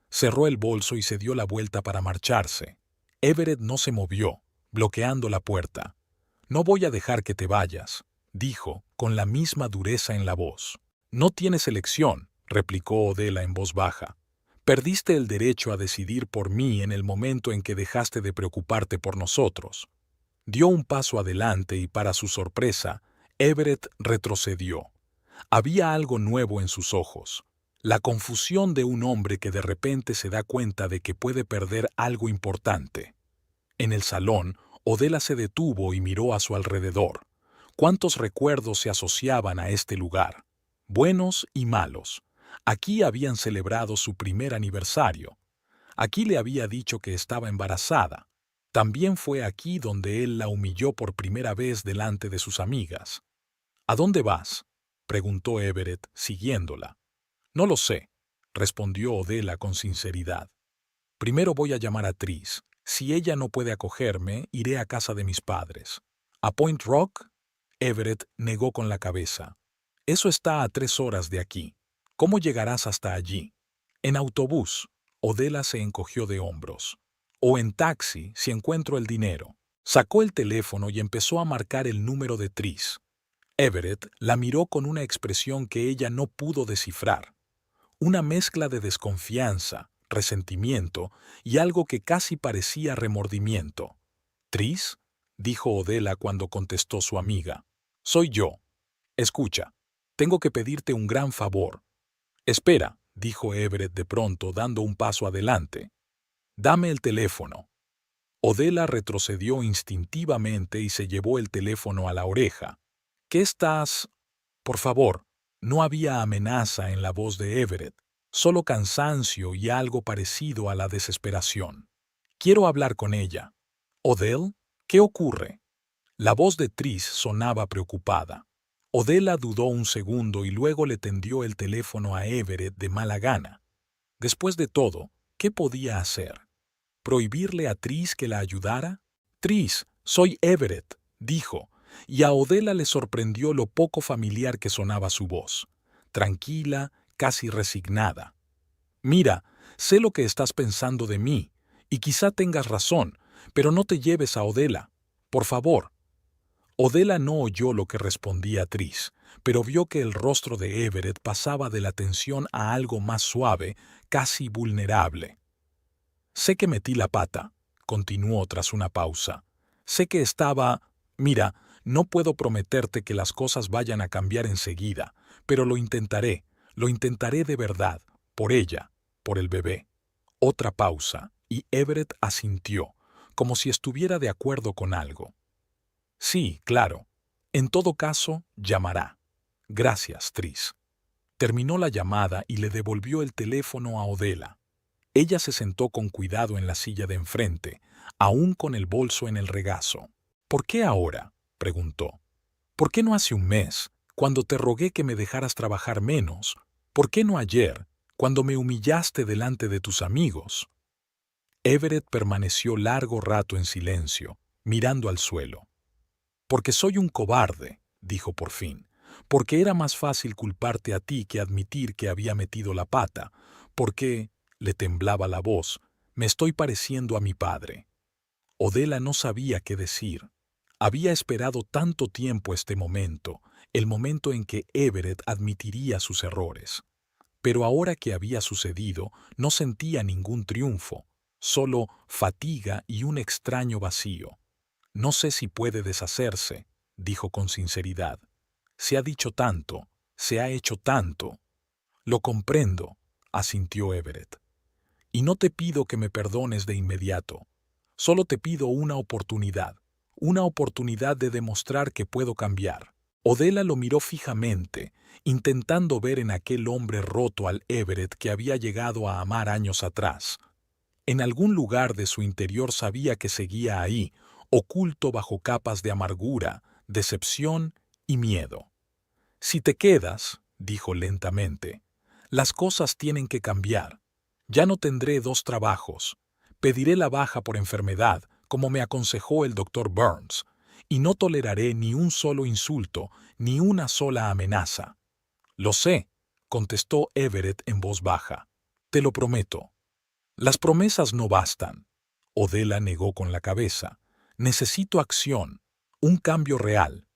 Cerró el bolso y se dio la vuelta para marcharse. Everett no se movió, bloqueando la puerta. No voy a dejar que te vayas, dijo, con la misma dureza en la voz. No tienes elección, replicó Odela en voz baja. Perdiste el derecho a decidir por mí en el momento en que dejaste de preocuparte por nosotros. Dio un paso adelante y, para su sorpresa, Everett retrocedió. Había algo nuevo en sus ojos. La confusión de un hombre que de repente se da cuenta de que puede perder algo importante. En el salón, Odela se detuvo y miró a su alrededor. ¿Cuántos recuerdos se asociaban a este lugar? Buenos y malos. Aquí habían celebrado su primer aniversario. Aquí le había dicho que estaba embarazada. También fue aquí donde él la humilló por primera vez delante de sus amigas. ¿A dónde vas?, preguntó Everett, siguiéndola. No lo sé, respondió Odela con sinceridad. Primero voy a llamar a Tris. Si ella no puede acogerme, iré a casa de mis padres. ¿A Point Rock? Everett negó con la cabeza. Eso está a 3 horas de aquí. ¿Cómo llegarás hasta allí? En autobús. Odela se encogió de hombros. O en taxi, si encuentro el dinero. Sacó el teléfono y empezó a marcar el número de Tris. Everett la miró con una expresión que ella no pudo descifrar. Una mezcla de desconfianza, resentimiento y algo que casi parecía remordimiento. «¿Tris?», dijo Odela cuando contestó su amiga. «Soy yo. Escucha, tengo que pedirte un gran favor». «Espera», dijo Everett de pronto, dando un paso adelante. «Dame el teléfono». Odela retrocedió instintivamente y se llevó el teléfono a la oreja. «¿Qué estás...?» «Por favor». No había amenaza en la voz de Everett, solo cansancio y algo parecido a la desesperación. «Quiero hablar con ella». «¿Odell? ¿Qué ocurre?» La voz de Tris sonaba preocupada. Odela dudó un segundo y luego le tendió el teléfono a Everett de mala gana. Después de todo, ¿qué podía hacer? ¿Prohibirle a Tris que la ayudara? «Tris, soy Everett», dijo, y a Odela le sorprendió lo poco familiar que sonaba su voz. Tranquila, casi resignada. «Mira, sé lo que estás pensando de mí, y quizá tengas razón, pero no te lleves a Odela. Por favor». Odela no oyó lo que respondía Tris, pero vio que el rostro de Everett pasaba de la tensión a algo más suave, casi vulnerable. «Sé que metí la pata», continuó tras una pausa. «Sé que estaba... Mira, no puedo prometerte que las cosas vayan a cambiar enseguida, pero lo intentaré de verdad, por ella, por el bebé». Otra pausa, y Everett asintió, como si estuviera de acuerdo con algo. «Sí, claro. En todo caso, llamará. Gracias, Tris». Terminó la llamada y le devolvió el teléfono a Odela. Ella se sentó con cuidado en la silla de enfrente, aún con el bolso en el regazo. «¿Por qué ahora?», preguntó. «¿Por qué no hace un mes, cuando te rogué que me dejaras trabajar menos? ¿Por qué no ayer, cuando me humillaste delante de tus amigos?» Everett permaneció largo rato en silencio, mirando al suelo. «Porque soy un cobarde», dijo por fin. «Porque era más fácil culparte a ti que admitir que había metido la pata. Porque...» le temblaba la voz. «Me estoy pareciendo a mi padre». Odela no sabía qué decir. Había esperado tanto tiempo este momento, el momento en que Everett admitiría sus errores. Pero ahora que había sucedido, no sentía ningún triunfo, solo fatiga y un extraño vacío. «No sé si puede deshacerse», dijo con sinceridad. «Se ha dicho tanto, se ha hecho tanto». «Lo comprendo», asintió Everett. «Y no te pido que me perdones de inmediato. Solo te pido una oportunidad de demostrar que puedo cambiar». Odela lo miró fijamente, intentando ver en aquel hombre roto al Everett que había llegado a amar años atrás. En algún lugar de su interior sabía que seguía ahí, oculto bajo capas de amargura, decepción y miedo. «Si te quedas», dijo lentamente, «las cosas tienen que cambiar. Ya no tendré 2 trabajos. Pediré la baja por enfermedad, como me aconsejó el doctor Burns, y no toleraré ni un solo insulto, ni una sola amenaza». «Lo sé», contestó Everett en voz baja. «Te lo prometo». «Las promesas no bastan». Odela negó con la cabeza. «Necesito acción, un cambio real».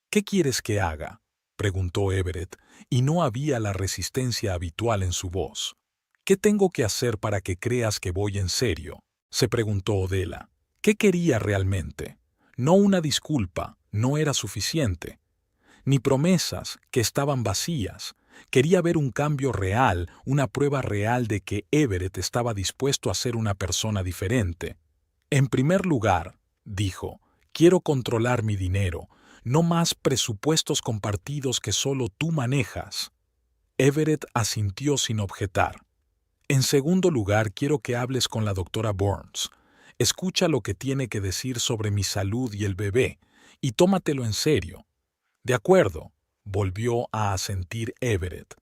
«¿Qué quieres que haga?», preguntó Everett, y no había la resistencia habitual en su voz. «¿Qué tengo que hacer para que creas que voy en serio?», se preguntó Odela. ¿Qué quería realmente? No una disculpa, no era suficiente. Ni promesas, que estaban vacías. Quería ver un cambio real, una prueba real de que Everett estaba dispuesto a ser una persona diferente. «En primer lugar», dijo, «quiero controlar mi dinero, no más presupuestos compartidos que solo tú manejas». Everett asintió sin objetar. «En segundo lugar, quiero que hables con la doctora Burns. Escucha lo que tiene que decir sobre mi salud y el bebé, y tómatelo en serio». «De acuerdo», volvió a asentir Everett.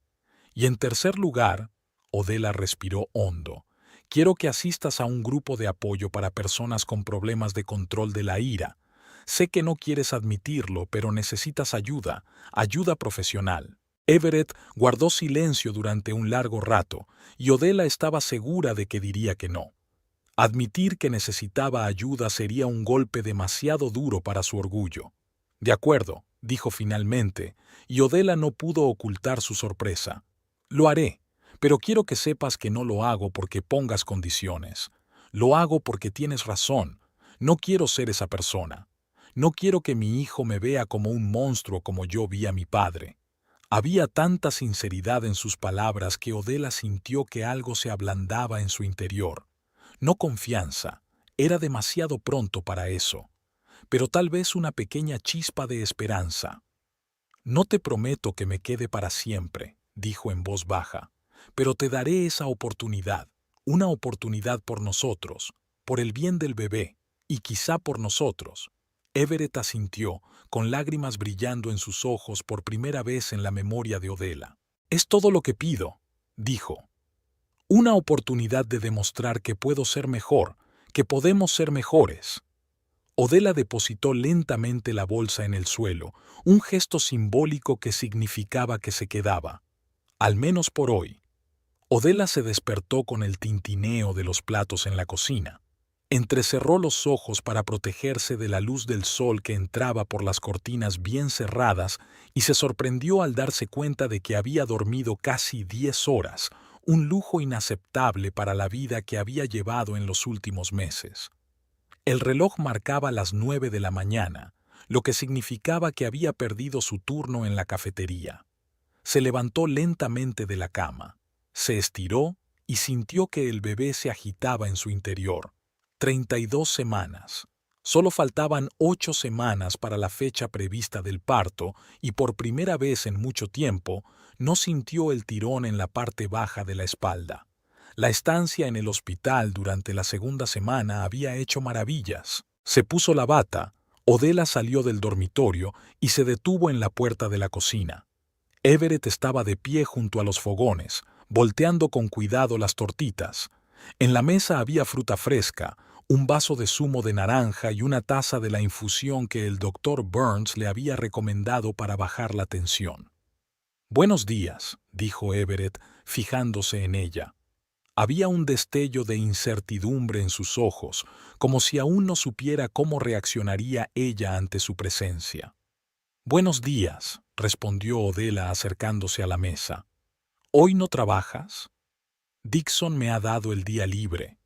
«Y en tercer lugar», Odela respiró hondo, «quiero que asistas a un grupo de apoyo para personas con problemas de control de la ira. Sé que no quieres admitirlo, pero necesitas ayuda, ayuda profesional. Everett guardó silencio durante un largo rato, y Odella estaba segura de que diría que no. Admitir que necesitaba ayuda sería un golpe demasiado duro para su orgullo. De acuerdo, dijo finalmente, y Odella no pudo ocultar su sorpresa. Lo haré, pero quiero que sepas que no lo hago porque pongas condiciones. Lo hago porque tienes razón. No quiero ser esa persona. No quiero que mi hijo me vea como un monstruo como yo vi a mi padre. Había tanta sinceridad en sus palabras que Odella sintió que algo se ablandaba en su interior. No confianza, era demasiado pronto para eso, pero tal vez una pequeña chispa de esperanza. No te prometo que me quede para siempre, dijo en voz baja, pero te daré esa oportunidad, una oportunidad por nosotros, por el bien del bebé, y quizá por nosotros. Everett asintió, con lágrimas brillando en sus ojos por primera vez en la memoria de Odella. Es todo lo que pido, dijo. Una oportunidad de demostrar que puedo ser mejor, que podemos ser mejores. Odella depositó lentamente la bolsa en el suelo, un gesto simbólico que significaba que se quedaba. Al menos por hoy. Odella se despertó con el tintineo de los platos en la cocina. Entrecerró los ojos para protegerse de la luz del sol que entraba por las cortinas bien cerradas y se sorprendió al darse cuenta de que había dormido casi 10 horas, un lujo inaceptable para la vida que había llevado en los últimos meses. El reloj marcaba las 9 de la mañana, lo que significaba que había perdido su turno en la cafetería. Se levantó lentamente de la cama, se estiró y sintió que el bebé se agitaba en su interior. 32 semanas. Solo faltaban 8 semanas para la fecha prevista del parto y por primera vez en mucho tiempo no sintió el tirón en la parte baja de la espalda. La estancia en el hospital durante la segunda semana había hecho maravillas. Se puso la bata, Odella salió del dormitorio y se detuvo en la puerta de la cocina. Everett estaba de pie junto a los fogones, volteando con cuidado las tortitas. En la mesa había fruta fresca, un vaso de zumo de naranja y una taza de la infusión que el doctor Burns le había recomendado para bajar la tensión. «Buenos días», dijo Everett, fijándose en ella. Había un destello de incertidumbre en sus ojos, como si aún no supiera cómo reaccionaría ella ante su presencia. «Buenos días», respondió Odella acercándose a la mesa. «¿Hoy no trabajas?» «Dixon me ha dado el día libre».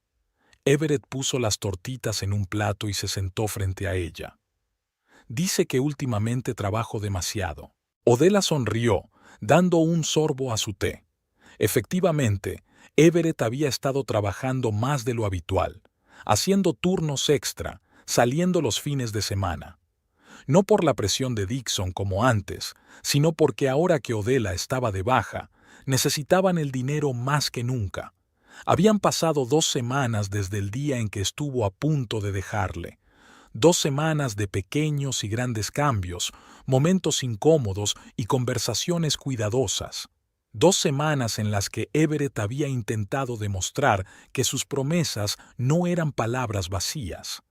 Everett puso las tortitas en un plato y se sentó frente a ella. «Dice que últimamente trabajo demasiado». Odella sonrió, dando un sorbo a su té. Efectivamente, Everett había estado trabajando más de lo habitual, haciendo turnos extra, saliendo los fines de semana. No por la presión de Dixon como antes, sino porque ahora que Odella estaba de baja, necesitaban el dinero más que nunca. Habían pasado 2 semanas desde el día en que estuvo a punto de dejarle. 2 semanas de pequeños y grandes cambios, momentos incómodos y conversaciones cuidadosas. 2 semanas en las que Everett había intentado demostrar que sus promesas no eran palabras vacías.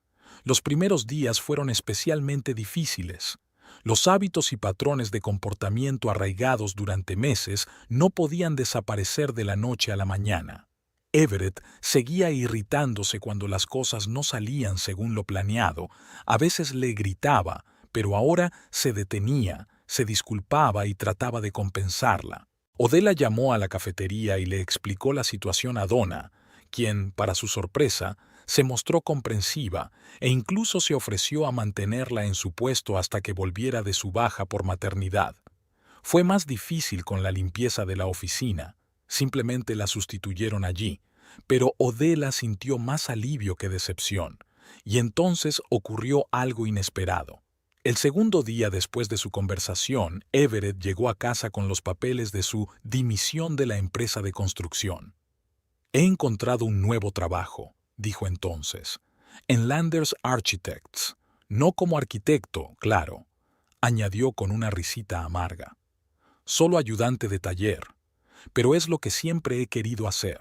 Los primeros días fueron especialmente difíciles. Los hábitos y patrones de comportamiento arraigados durante meses no podían desaparecer de la noche a la mañana. Everett seguía irritándose cuando las cosas no salían según lo planeado. A veces le gritaba, pero ahora se detenía, se disculpaba y trataba de compensarla. Odella llamó a la cafetería y le explicó la situación a Donna, quien, para su sorpresa, se mostró comprensiva e incluso se ofreció a mantenerla en su puesto hasta que volviera de su baja por maternidad. Fue más difícil con la limpieza de la oficina, simplemente la sustituyeron allí, pero Odella sintió más alivio que decepción, y entonces ocurrió algo inesperado. El segundo día después de su conversación, Everett llegó a casa con los papeles de su dimisión de la empresa de construcción. «He encontrado un nuevo trabajo», dijo entonces, «en Landers Architects, no como arquitecto, claro», añadió con una risita amarga. «Solo ayudante de taller, pero es lo que siempre he querido hacer».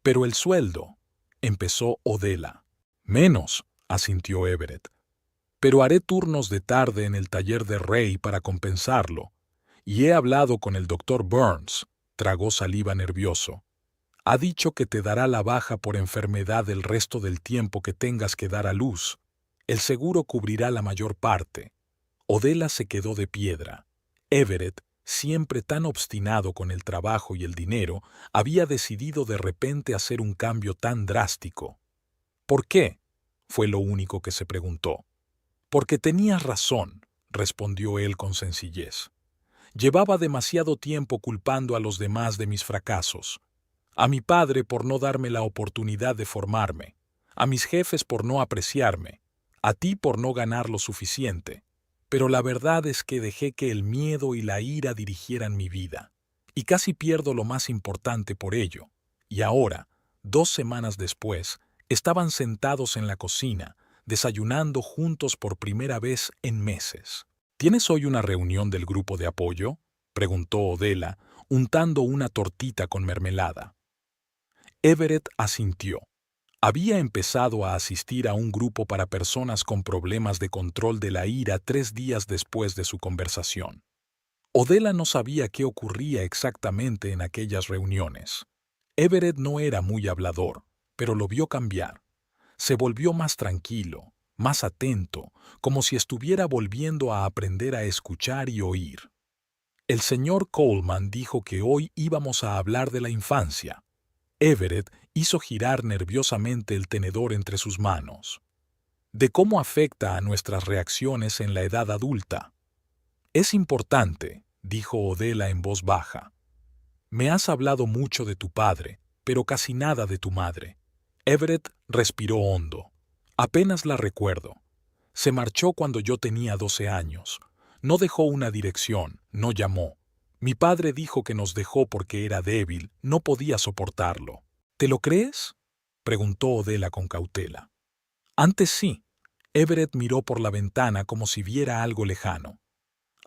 «Pero el sueldo», empezó Odella. «Menos», asintió Everett. pero haré turnos de tarde en el taller de Ray para compensarlo. Y he hablado con el doctor Burns. Tragó saliva nervioso. Ha dicho que te dará la baja por enfermedad el resto del tiempo que tengas que dar a luz. El seguro cubrirá la mayor parte. Odela se quedó de piedra. Everett, siempre tan obstinado con el trabajo y el dinero, había decidido de repente hacer un cambio tan drástico. ¿Por qué? Fue lo único que se preguntó. Porque tenías razón, respondió él con sencillez. Llevaba demasiado tiempo culpando a los demás de mis fracasos. A mi padre por no darme la oportunidad de formarme, a mis jefes por no apreciarme, a ti por no ganar lo suficiente. Pero la verdad es que dejé que el miedo y la ira dirigieran mi vida, y casi pierdo lo más importante por ello. Y ahora, 2 semanas después, estaban sentados en la cocina, desayunando juntos por primera vez en meses. ¿Tienes hoy una reunión del grupo de apoyo?, preguntó Odela, untando una tortita con mermelada. Everett asintió. Había empezado a asistir a un grupo para personas con problemas de control de la ira 3 días después de su conversación. Odela no sabía qué ocurría exactamente en aquellas reuniones. Everett no era muy hablador, pero lo vio cambiar. Se volvió más tranquilo, más atento, como si estuviera volviendo a aprender a escuchar y oír. El señor Coleman dijo que hoy íbamos a hablar de la infancia. Everett hizo girar nerviosamente el tenedor entre sus manos. De cómo afecta a nuestras reacciones en la edad adulta. Es importante, dijo Odela en voz baja. Me has hablado mucho de tu padre, pero casi nada de tu madre. Everett respiró hondo. Apenas la recuerdo. Se marchó cuando yo tenía 12 años. No dejó una dirección, no llamó. Mi padre dijo que nos dejó porque era débil, no podía soportarlo. ¿Te lo crees?, preguntó Odela con cautela. Antes sí. Everett miró por la ventana como si viera algo lejano.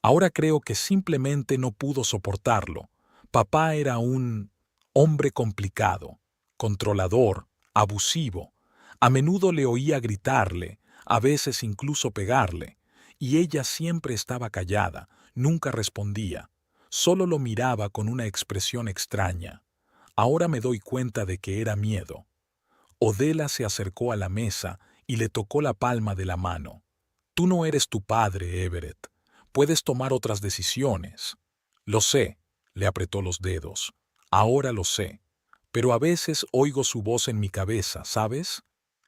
Ahora creo que simplemente no pudo soportarlo. Papá era un hombre complicado, controlador, abusivo. A menudo le oía gritarle, a veces incluso pegarle, y ella siempre estaba callada, nunca respondía. Solo lo miraba con una expresión extraña. Ahora me doy cuenta de que era miedo. Odela se acercó a la mesa y le tocó la palma de la mano. Tú no eres tu padre, Everett. Puedes tomar otras decisiones. Lo sé, le apretó los dedos. Ahora lo sé. Pero a veces oigo su voz en mi cabeza, ¿sabes?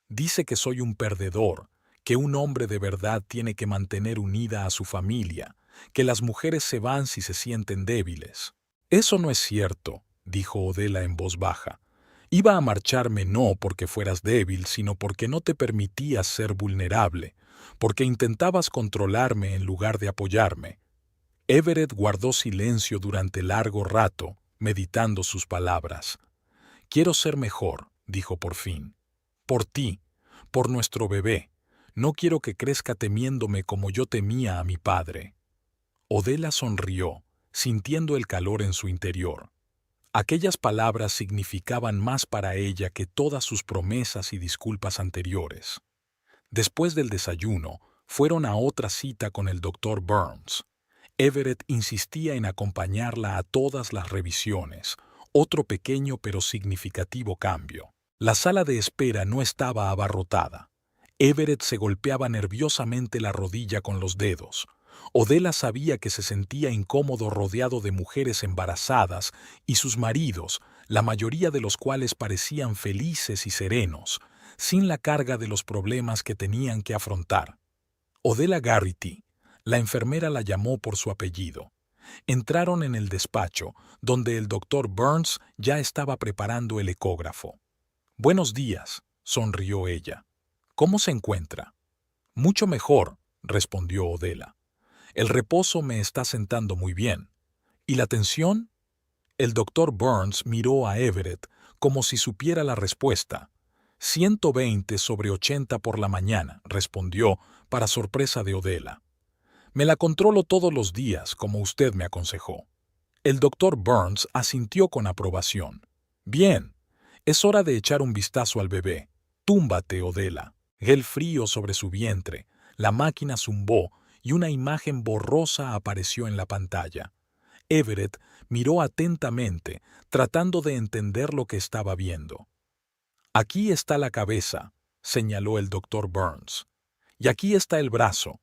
Dice que soy un perdedor, que un hombre de verdad tiene que mantener unida a su familia, que las mujeres se van si se sienten débiles. Eso no es cierto, dijo Odela en voz baja. Iba a marcharme no porque fueras débil, sino porque no te permitías ser vulnerable, porque intentabas controlarme en lugar de apoyarme. Everett guardó silencio durante largo rato, meditando sus palabras. Quiero ser mejor, dijo por fin. Por ti, por nuestro bebé. No quiero que crezca temiéndome como yo temía a mi padre. Odela sonrió, sintiendo el calor en su interior. Aquellas palabras significaban más para ella que todas sus promesas y disculpas anteriores. Después del desayuno, fueron a otra cita con el doctor Burns. Everett insistía en acompañarla a todas las revisiones, otro pequeño pero significativo cambio. La sala de espera no estaba abarrotada. Everett se golpeaba nerviosamente la rodilla con los dedos. Odela sabía que se sentía incómodo rodeado de mujeres embarazadas y sus maridos, la mayoría de los cuales parecían felices y serenos, sin la carga de los problemas que tenían que afrontar. Odela Garrity, la enfermera la llamó por su apellido. Entraron en el despacho, donde el doctor Burns ya estaba preparando el ecógrafo. «Buenos días», sonrió ella. «¿Cómo se encuentra?» «Mucho mejor», respondió Odela. «El reposo me está sentando muy bien. ¿Y la tensión?» El doctor Burns miró a Everett como si supiera la respuesta. 120/80 por la mañana, respondió, para sorpresa de Odela. «Me la controlo todos los días, como usted me aconsejó». El doctor Burns asintió con aprobación. «Bien, es hora de echar un vistazo al bebé. Túmbate, Odela». Gel frío sobre su vientre, La máquina zumbó y una imagen borrosa apareció en la pantalla. Everett miró atentamente, tratando de entender lo que estaba viendo. «Aquí está la cabeza», señaló el doctor Burns. «Y aquí está el brazo.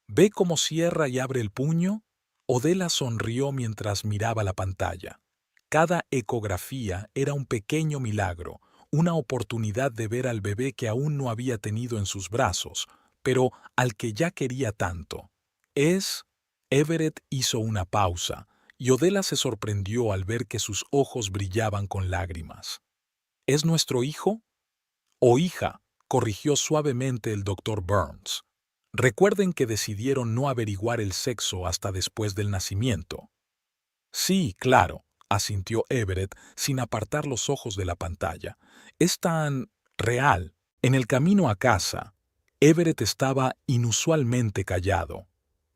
¿Ve cómo cierra y abre el puño?». Odela sonrió mientras miraba la pantalla. Cada ecografía era un pequeño milagro, una oportunidad de ver al bebé que aún no había tenido en sus brazos, pero al que ya quería tanto. Everett hizo una pausa, y Odela se sorprendió al ver que sus ojos brillaban con lágrimas. «¿Es nuestro hijo?» «O hija», corrigió suavemente el doctor Burns. «Recuerden que decidieron no averiguar el sexo hasta después del nacimiento». «Sí, claro», asintió Everett sin apartar los ojos de la pantalla. «Es tan real». En el camino a casa, Everett estaba inusualmente callado.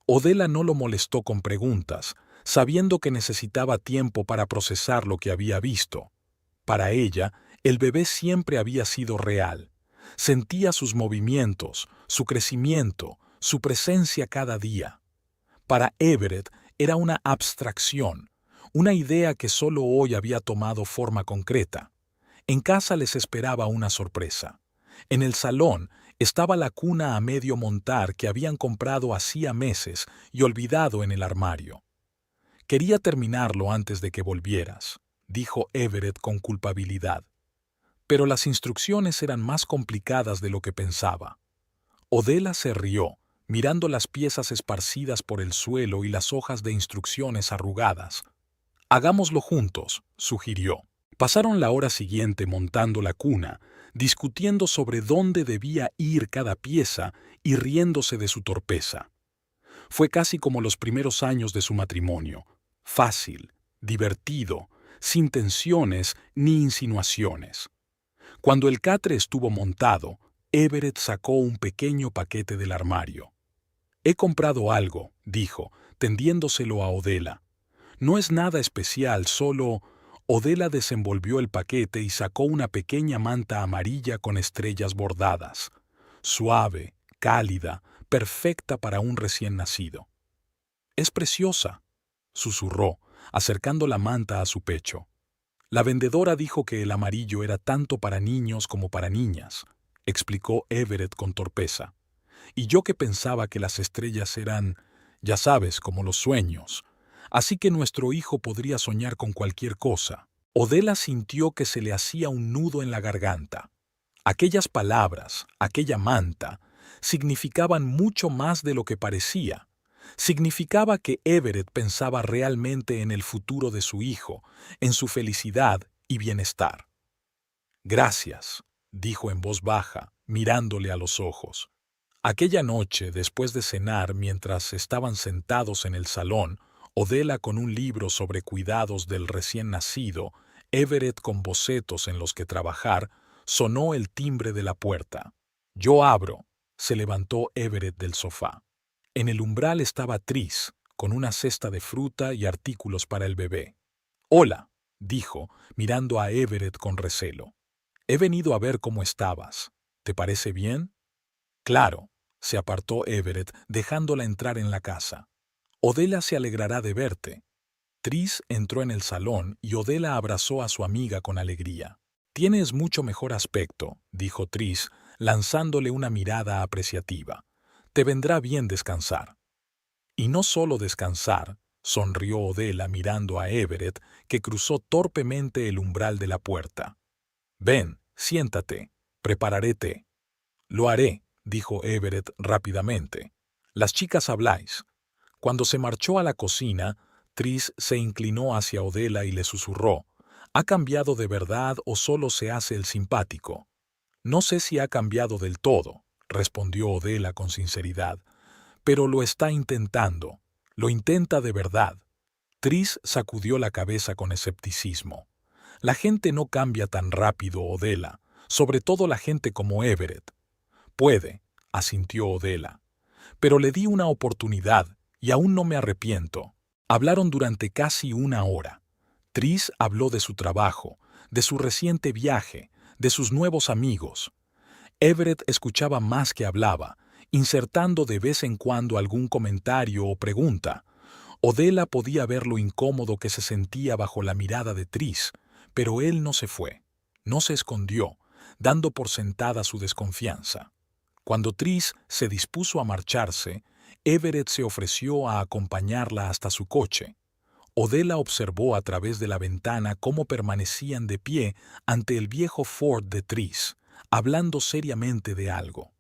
Odela no lo molestó con preguntas, sabiendo que necesitaba tiempo para procesar lo que había visto. Para ella, el bebé siempre había sido real. Sentía sus movimientos, su crecimiento, su presencia cada día. Para Everett era una abstracción, una idea que solo hoy había tomado forma concreta. En casa les esperaba una sorpresa. En el salón estaba la cuna a medio montar que habían comprado hacía meses y olvidado en el armario. «Quería terminarlo antes de que volvieras», dijo Everett con culpabilidad. Pero las instrucciones eran más complicadas de lo que pensaba. Odela se rió, mirando las piezas esparcidas por el suelo y las hojas de instrucciones arrugadas. «Hagámoslo juntos», sugirió. Pasaron la hora siguiente montando la cuna, discutiendo sobre dónde debía ir cada pieza y riéndose de su torpeza. Fue casi como los primeros años de su matrimonio, fácil, divertido, sin tensiones ni insinuaciones. Cuando el catre estuvo montado, Everett sacó un pequeño paquete del armario. «He comprado algo», dijo, tendiéndoselo a Odela. «No es nada especial, solo...». Odela desenvolvió el paquete y sacó una pequeña manta amarilla con estrellas bordadas. Suave, cálida, perfecta para un recién nacido. «Es preciosa», susurró, acercando la manta a su pecho. «La vendedora dijo que el amarillo era tanto para niños como para niñas», explicó Everett con torpeza. «Y yo que pensaba que las estrellas eran, ya sabes, como los sueños. Así que nuestro hijo podría soñar con cualquier cosa». Odela sintió que se le hacía un nudo en la garganta. Aquellas palabras, aquella manta, significaban mucho más de lo que parecía. Significaba que Everett pensaba realmente en el futuro de su hijo, en su felicidad y bienestar. «Gracias», dijo en voz baja, mirándole a los ojos. Aquella noche, después de cenar, mientras estaban sentados en el salón, Odela con un libro sobre cuidados del recién nacido, Everett con bocetos en los que trabajar, sonó el timbre de la puerta. «Yo abro», se levantó Everett del sofá. En el umbral estaba Tris, con una cesta de fruta y artículos para el bebé. «Hola», dijo, mirando a Everett con recelo. «He venido a ver cómo estabas. ¿Te parece bien?» «Claro», se apartó Everett, dejándola entrar en la casa. «Odela se alegrará de verte». Tris entró en el salón y Odela abrazó a su amiga con alegría. «Tienes mucho mejor aspecto», dijo Tris, lanzándole una mirada apreciativa. «Te vendrá bien descansar». «Y no solo descansar», sonrió Odela mirando a Everett, que cruzó torpemente el umbral de la puerta. «Ven, siéntate, prepararé té». «Lo haré», dijo Everett rápidamente. «Las chicas habláis». Cuando se marchó a la cocina, Tris se inclinó hacia Odela y le susurró: «¿Ha cambiado de verdad o solo se hace el simpático?» «No sé si ha cambiado del todo», respondió Odela con sinceridad, «pero lo está intentando. Lo intenta de verdad». Tris sacudió la cabeza con escepticismo. «La gente no cambia tan rápido, Odela, sobre todo la gente como Everett». «Puede», asintió Odela, «pero le di una oportunidad y aún no me arrepiento». Hablaron durante casi una hora. Tris habló de su trabajo, de su reciente viaje, de sus nuevos amigos. Everett escuchaba más que hablaba, insertando de vez en cuando algún comentario o pregunta. Odela podía ver lo incómodo que se sentía bajo la mirada de Tris, pero él no se fue, no se escondió, dando por sentada su desconfianza. Cuando Tris se dispuso a marcharse, Everett se ofreció a acompañarla hasta su coche. Odela observó a través de la ventana cómo permanecían de pie ante el viejo Ford de Tris, hablando seriamente de algo.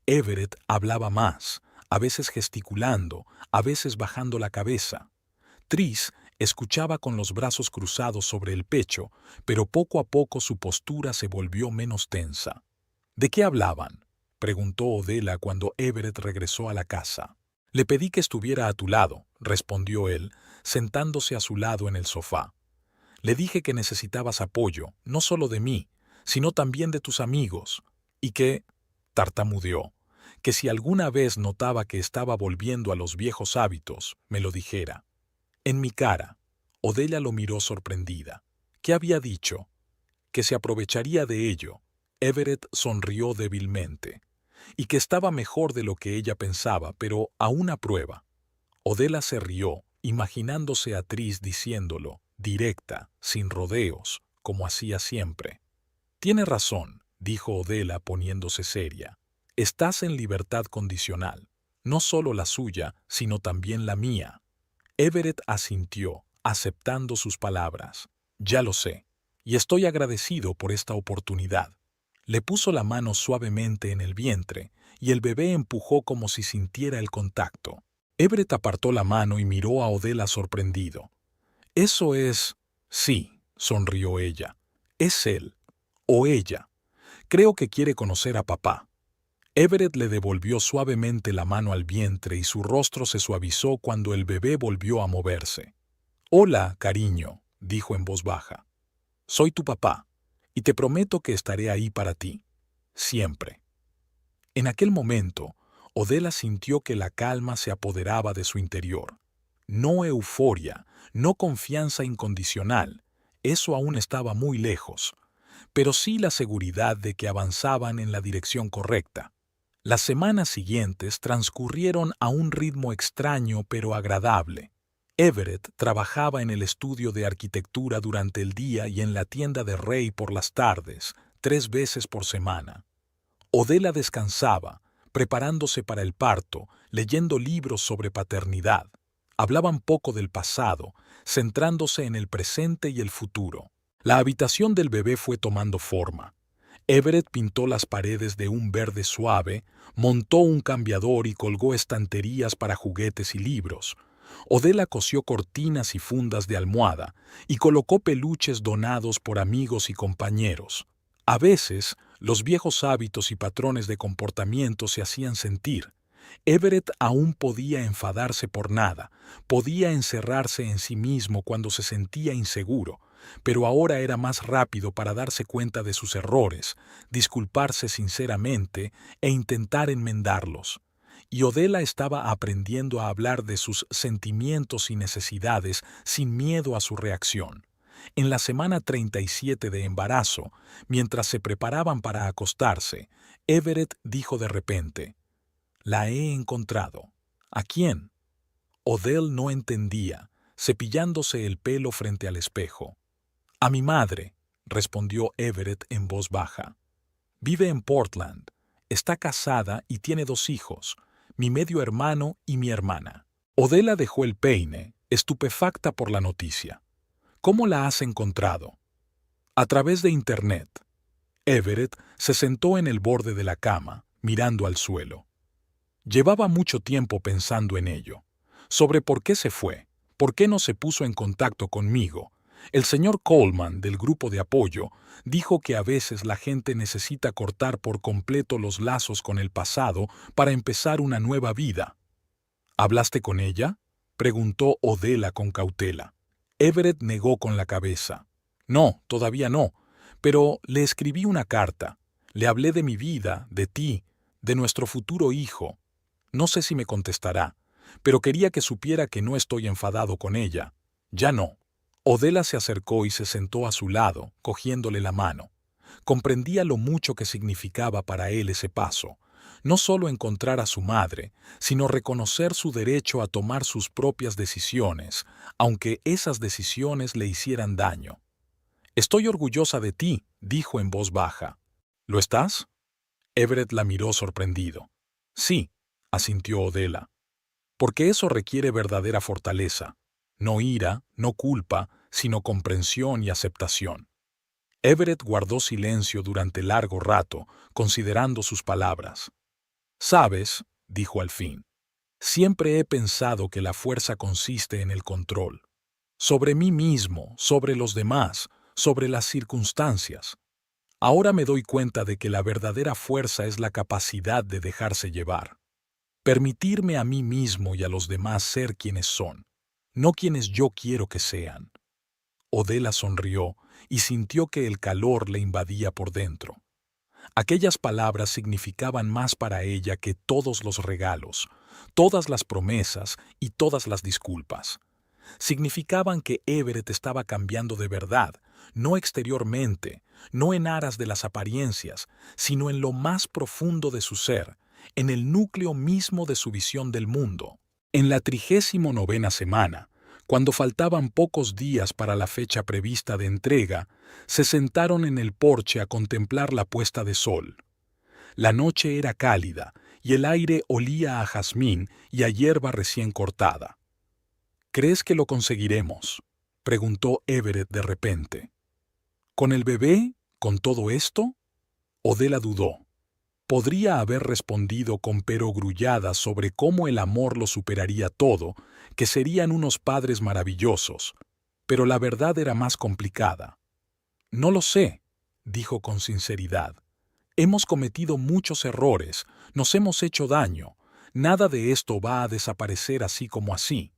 Everett hablaba más, a veces gesticulando, a veces bajando la cabeza. Tris escuchaba con los brazos cruzados sobre el pecho, pero poco a poco su postura se volvió menos tensa. ¿De qué hablaban?, preguntó Odela cuando Everett regresó a la casa. Le pedí que estuviera a tu lado, respondió él, sentándose a su lado en el sofá. Le dije que necesitabas apoyo, no solo de mí, sino también de tus amigos, y que, tartamudeó, que si alguna vez notaba que estaba volviendo a los viejos hábitos, me lo dijera. En mi cara, Odela lo miró sorprendida. ¿Qué había dicho? Que se aprovecharía de ello. Everett sonrió débilmente. Y que estaba mejor de lo que ella pensaba, pero a una prueba. Odela se rió, imaginándose a Tris diciéndolo, directa, sin rodeos, como hacía siempre. Tiene razón, dijo Odela poniéndose seria. Estás en libertad condicional, no solo la suya, sino también la mía. Everett asintió, aceptando sus palabras. Ya lo sé, y estoy agradecido por esta oportunidad. Le puso la mano suavemente en el vientre, y el bebé empujó como si sintiera el contacto. Everett apartó la mano y miró a Odela sorprendido. Eso es... Sí, sonrió ella. Es él, o ella. Creo que quiere conocer a papá. Everett le devolvió suavemente la mano al vientre y su rostro se suavizó cuando el bebé volvió a moverse. Hola, cariño, dijo en voz baja. Soy tu papá, y te prometo que estaré ahí para ti. Siempre. En aquel momento, Odela sintió que la calma se apoderaba de su interior. No euforia, no confianza incondicional, eso aún estaba muy lejos, pero sí la seguridad de que avanzaban en la dirección correcta. Las semanas siguientes transcurrieron a un ritmo extraño pero agradable. Everett trabajaba en el estudio de arquitectura durante el día y en la tienda de Ray por las tardes, 3 veces por semana. Odela descansaba, preparándose para el parto, leyendo libros sobre paternidad. Hablaban poco del pasado, centrándose en el presente y el futuro. La habitación del bebé fue tomando forma. Everett pintó las paredes de un verde suave, montó un cambiador y colgó estanterías para juguetes y libros. Odela cosió cortinas y fundas de almohada y colocó peluches donados por amigos y compañeros. A veces, los viejos hábitos y patrones de comportamiento se hacían sentir. Everett aún podía enfadarse por nada, podía encerrarse en sí mismo cuando se sentía inseguro, pero ahora era más rápido para darse cuenta de sus errores, disculparse sinceramente e intentar enmendarlos. Y Odela estaba aprendiendo a hablar de sus sentimientos y necesidades sin miedo a su reacción. En la semana 37 de embarazo, mientras se preparaban para acostarse, Everett dijo de repente, «La he encontrado». ¿A quién? Odell no entendía, cepillándose el pelo frente al espejo. «A mi madre», respondió Everett en voz baja. «Vive en Portland, está casada y tiene 2 hijos, mi medio hermano y mi hermana». Odela dejó el peine, estupefacta por la noticia. «¿Cómo la has encontrado?» «A través de Internet». Everett se sentó en el borde de la cama, mirando al suelo. Llevaba mucho tiempo pensando en ello, sobre por qué se fue, por qué no se puso en contacto conmigo. El señor Coleman, del grupo de apoyo, dijo que a veces la gente necesita cortar por completo los lazos con el pasado para empezar una nueva vida. ¿Hablaste con ella?, preguntó Odela con cautela. Everett negó con la cabeza. «No, todavía no, pero le escribí una carta. Le hablé de mi vida, de ti, de nuestro futuro hijo. No sé si me contestará, pero quería que supiera que no estoy enfadado con ella. Ya no». Odela se acercó y se sentó a su lado, cogiéndole la mano. Comprendía lo mucho que significaba para él ese paso, no solo encontrar a su madre, sino reconocer su derecho a tomar sus propias decisiones, aunque esas decisiones le hicieran daño. «Estoy orgullosa de ti», dijo en voz baja. «¿Lo estás?» Everett la miró sorprendido. «Sí», asintió Odella, «porque eso requiere verdadera fortaleza. No ira, no culpa, sino comprensión y aceptación». Everett guardó silencio durante largo rato, considerando sus palabras. «Sabes», dijo al fin, «siempre he pensado que la fuerza consiste en el control. Sobre mí mismo, sobre los demás, sobre las circunstancias. Ahora me doy cuenta de que la verdadera fuerza es la capacidad de dejarse llevar. Permitirme a mí mismo y a los demás ser quienes son, no quienes yo quiero que sean». Odella sonrió y sintió que el calor le invadía por dentro. Aquellas palabras significaban más para ella que todos los regalos, todas las promesas y todas las disculpas. Significaban que Everett estaba cambiando de verdad, no exteriormente, no en aras de las apariencias, sino en lo más profundo de su ser, en el núcleo mismo de su visión del mundo. En la 39ª semana, cuando faltaban pocos días para la fecha prevista de entrega, se sentaron en el porche a contemplar la puesta de sol. La noche era cálida y el aire olía a jazmín y a hierba recién cortada. «¿Crees que lo conseguiremos?», preguntó Everett de repente. «¿Con el bebé? ¿Con todo esto?». Odella dudó. Podría haber respondido con perogrulladas sobre cómo el amor lo superaría todo, que serían unos padres maravillosos, pero la verdad era más complicada. «No lo sé», dijo con sinceridad. «Hemos cometido muchos errores, nos hemos hecho daño. Nada de esto va a desaparecer así como así».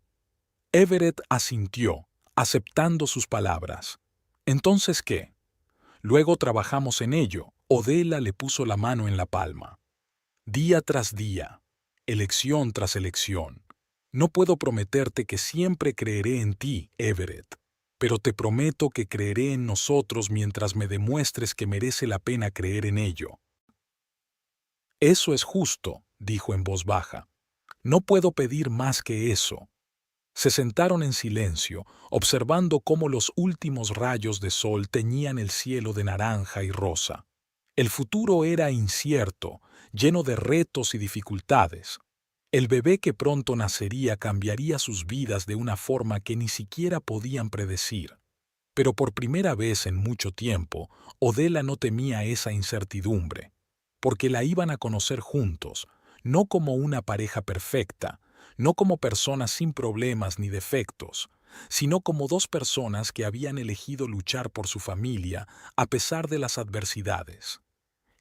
Everett asintió, aceptando sus palabras. «¿Entonces qué?». «Luego trabajamos en ello». Odella le puso la mano en la palma. «Día tras día, elección tras elección. No puedo prometerte que siempre creeré en ti, Everett, pero te prometo que creeré en nosotros mientras me demuestres que merece la pena creer en ello». «Eso es justo», dijo en voz baja. «No puedo pedir más que eso». Se sentaron en silencio, observando cómo los últimos rayos de sol teñían el cielo de naranja y rosa. El futuro era incierto, lleno de retos y dificultades. El bebé que pronto nacería cambiaría sus vidas de una forma que ni siquiera podían predecir. Pero por primera vez en mucho tiempo, Odella no temía esa incertidumbre, porque la iban a conocer juntos, no como una pareja perfecta, no como personas sin problemas ni defectos, sino como dos personas que habían elegido luchar por su familia a pesar de las adversidades.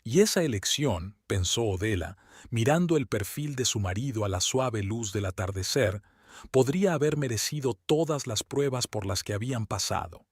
Y esa elección, pensó Odella, mirando el perfil de su marido a la suave luz del atardecer, podría haber merecido todas las pruebas por las que habían pasado.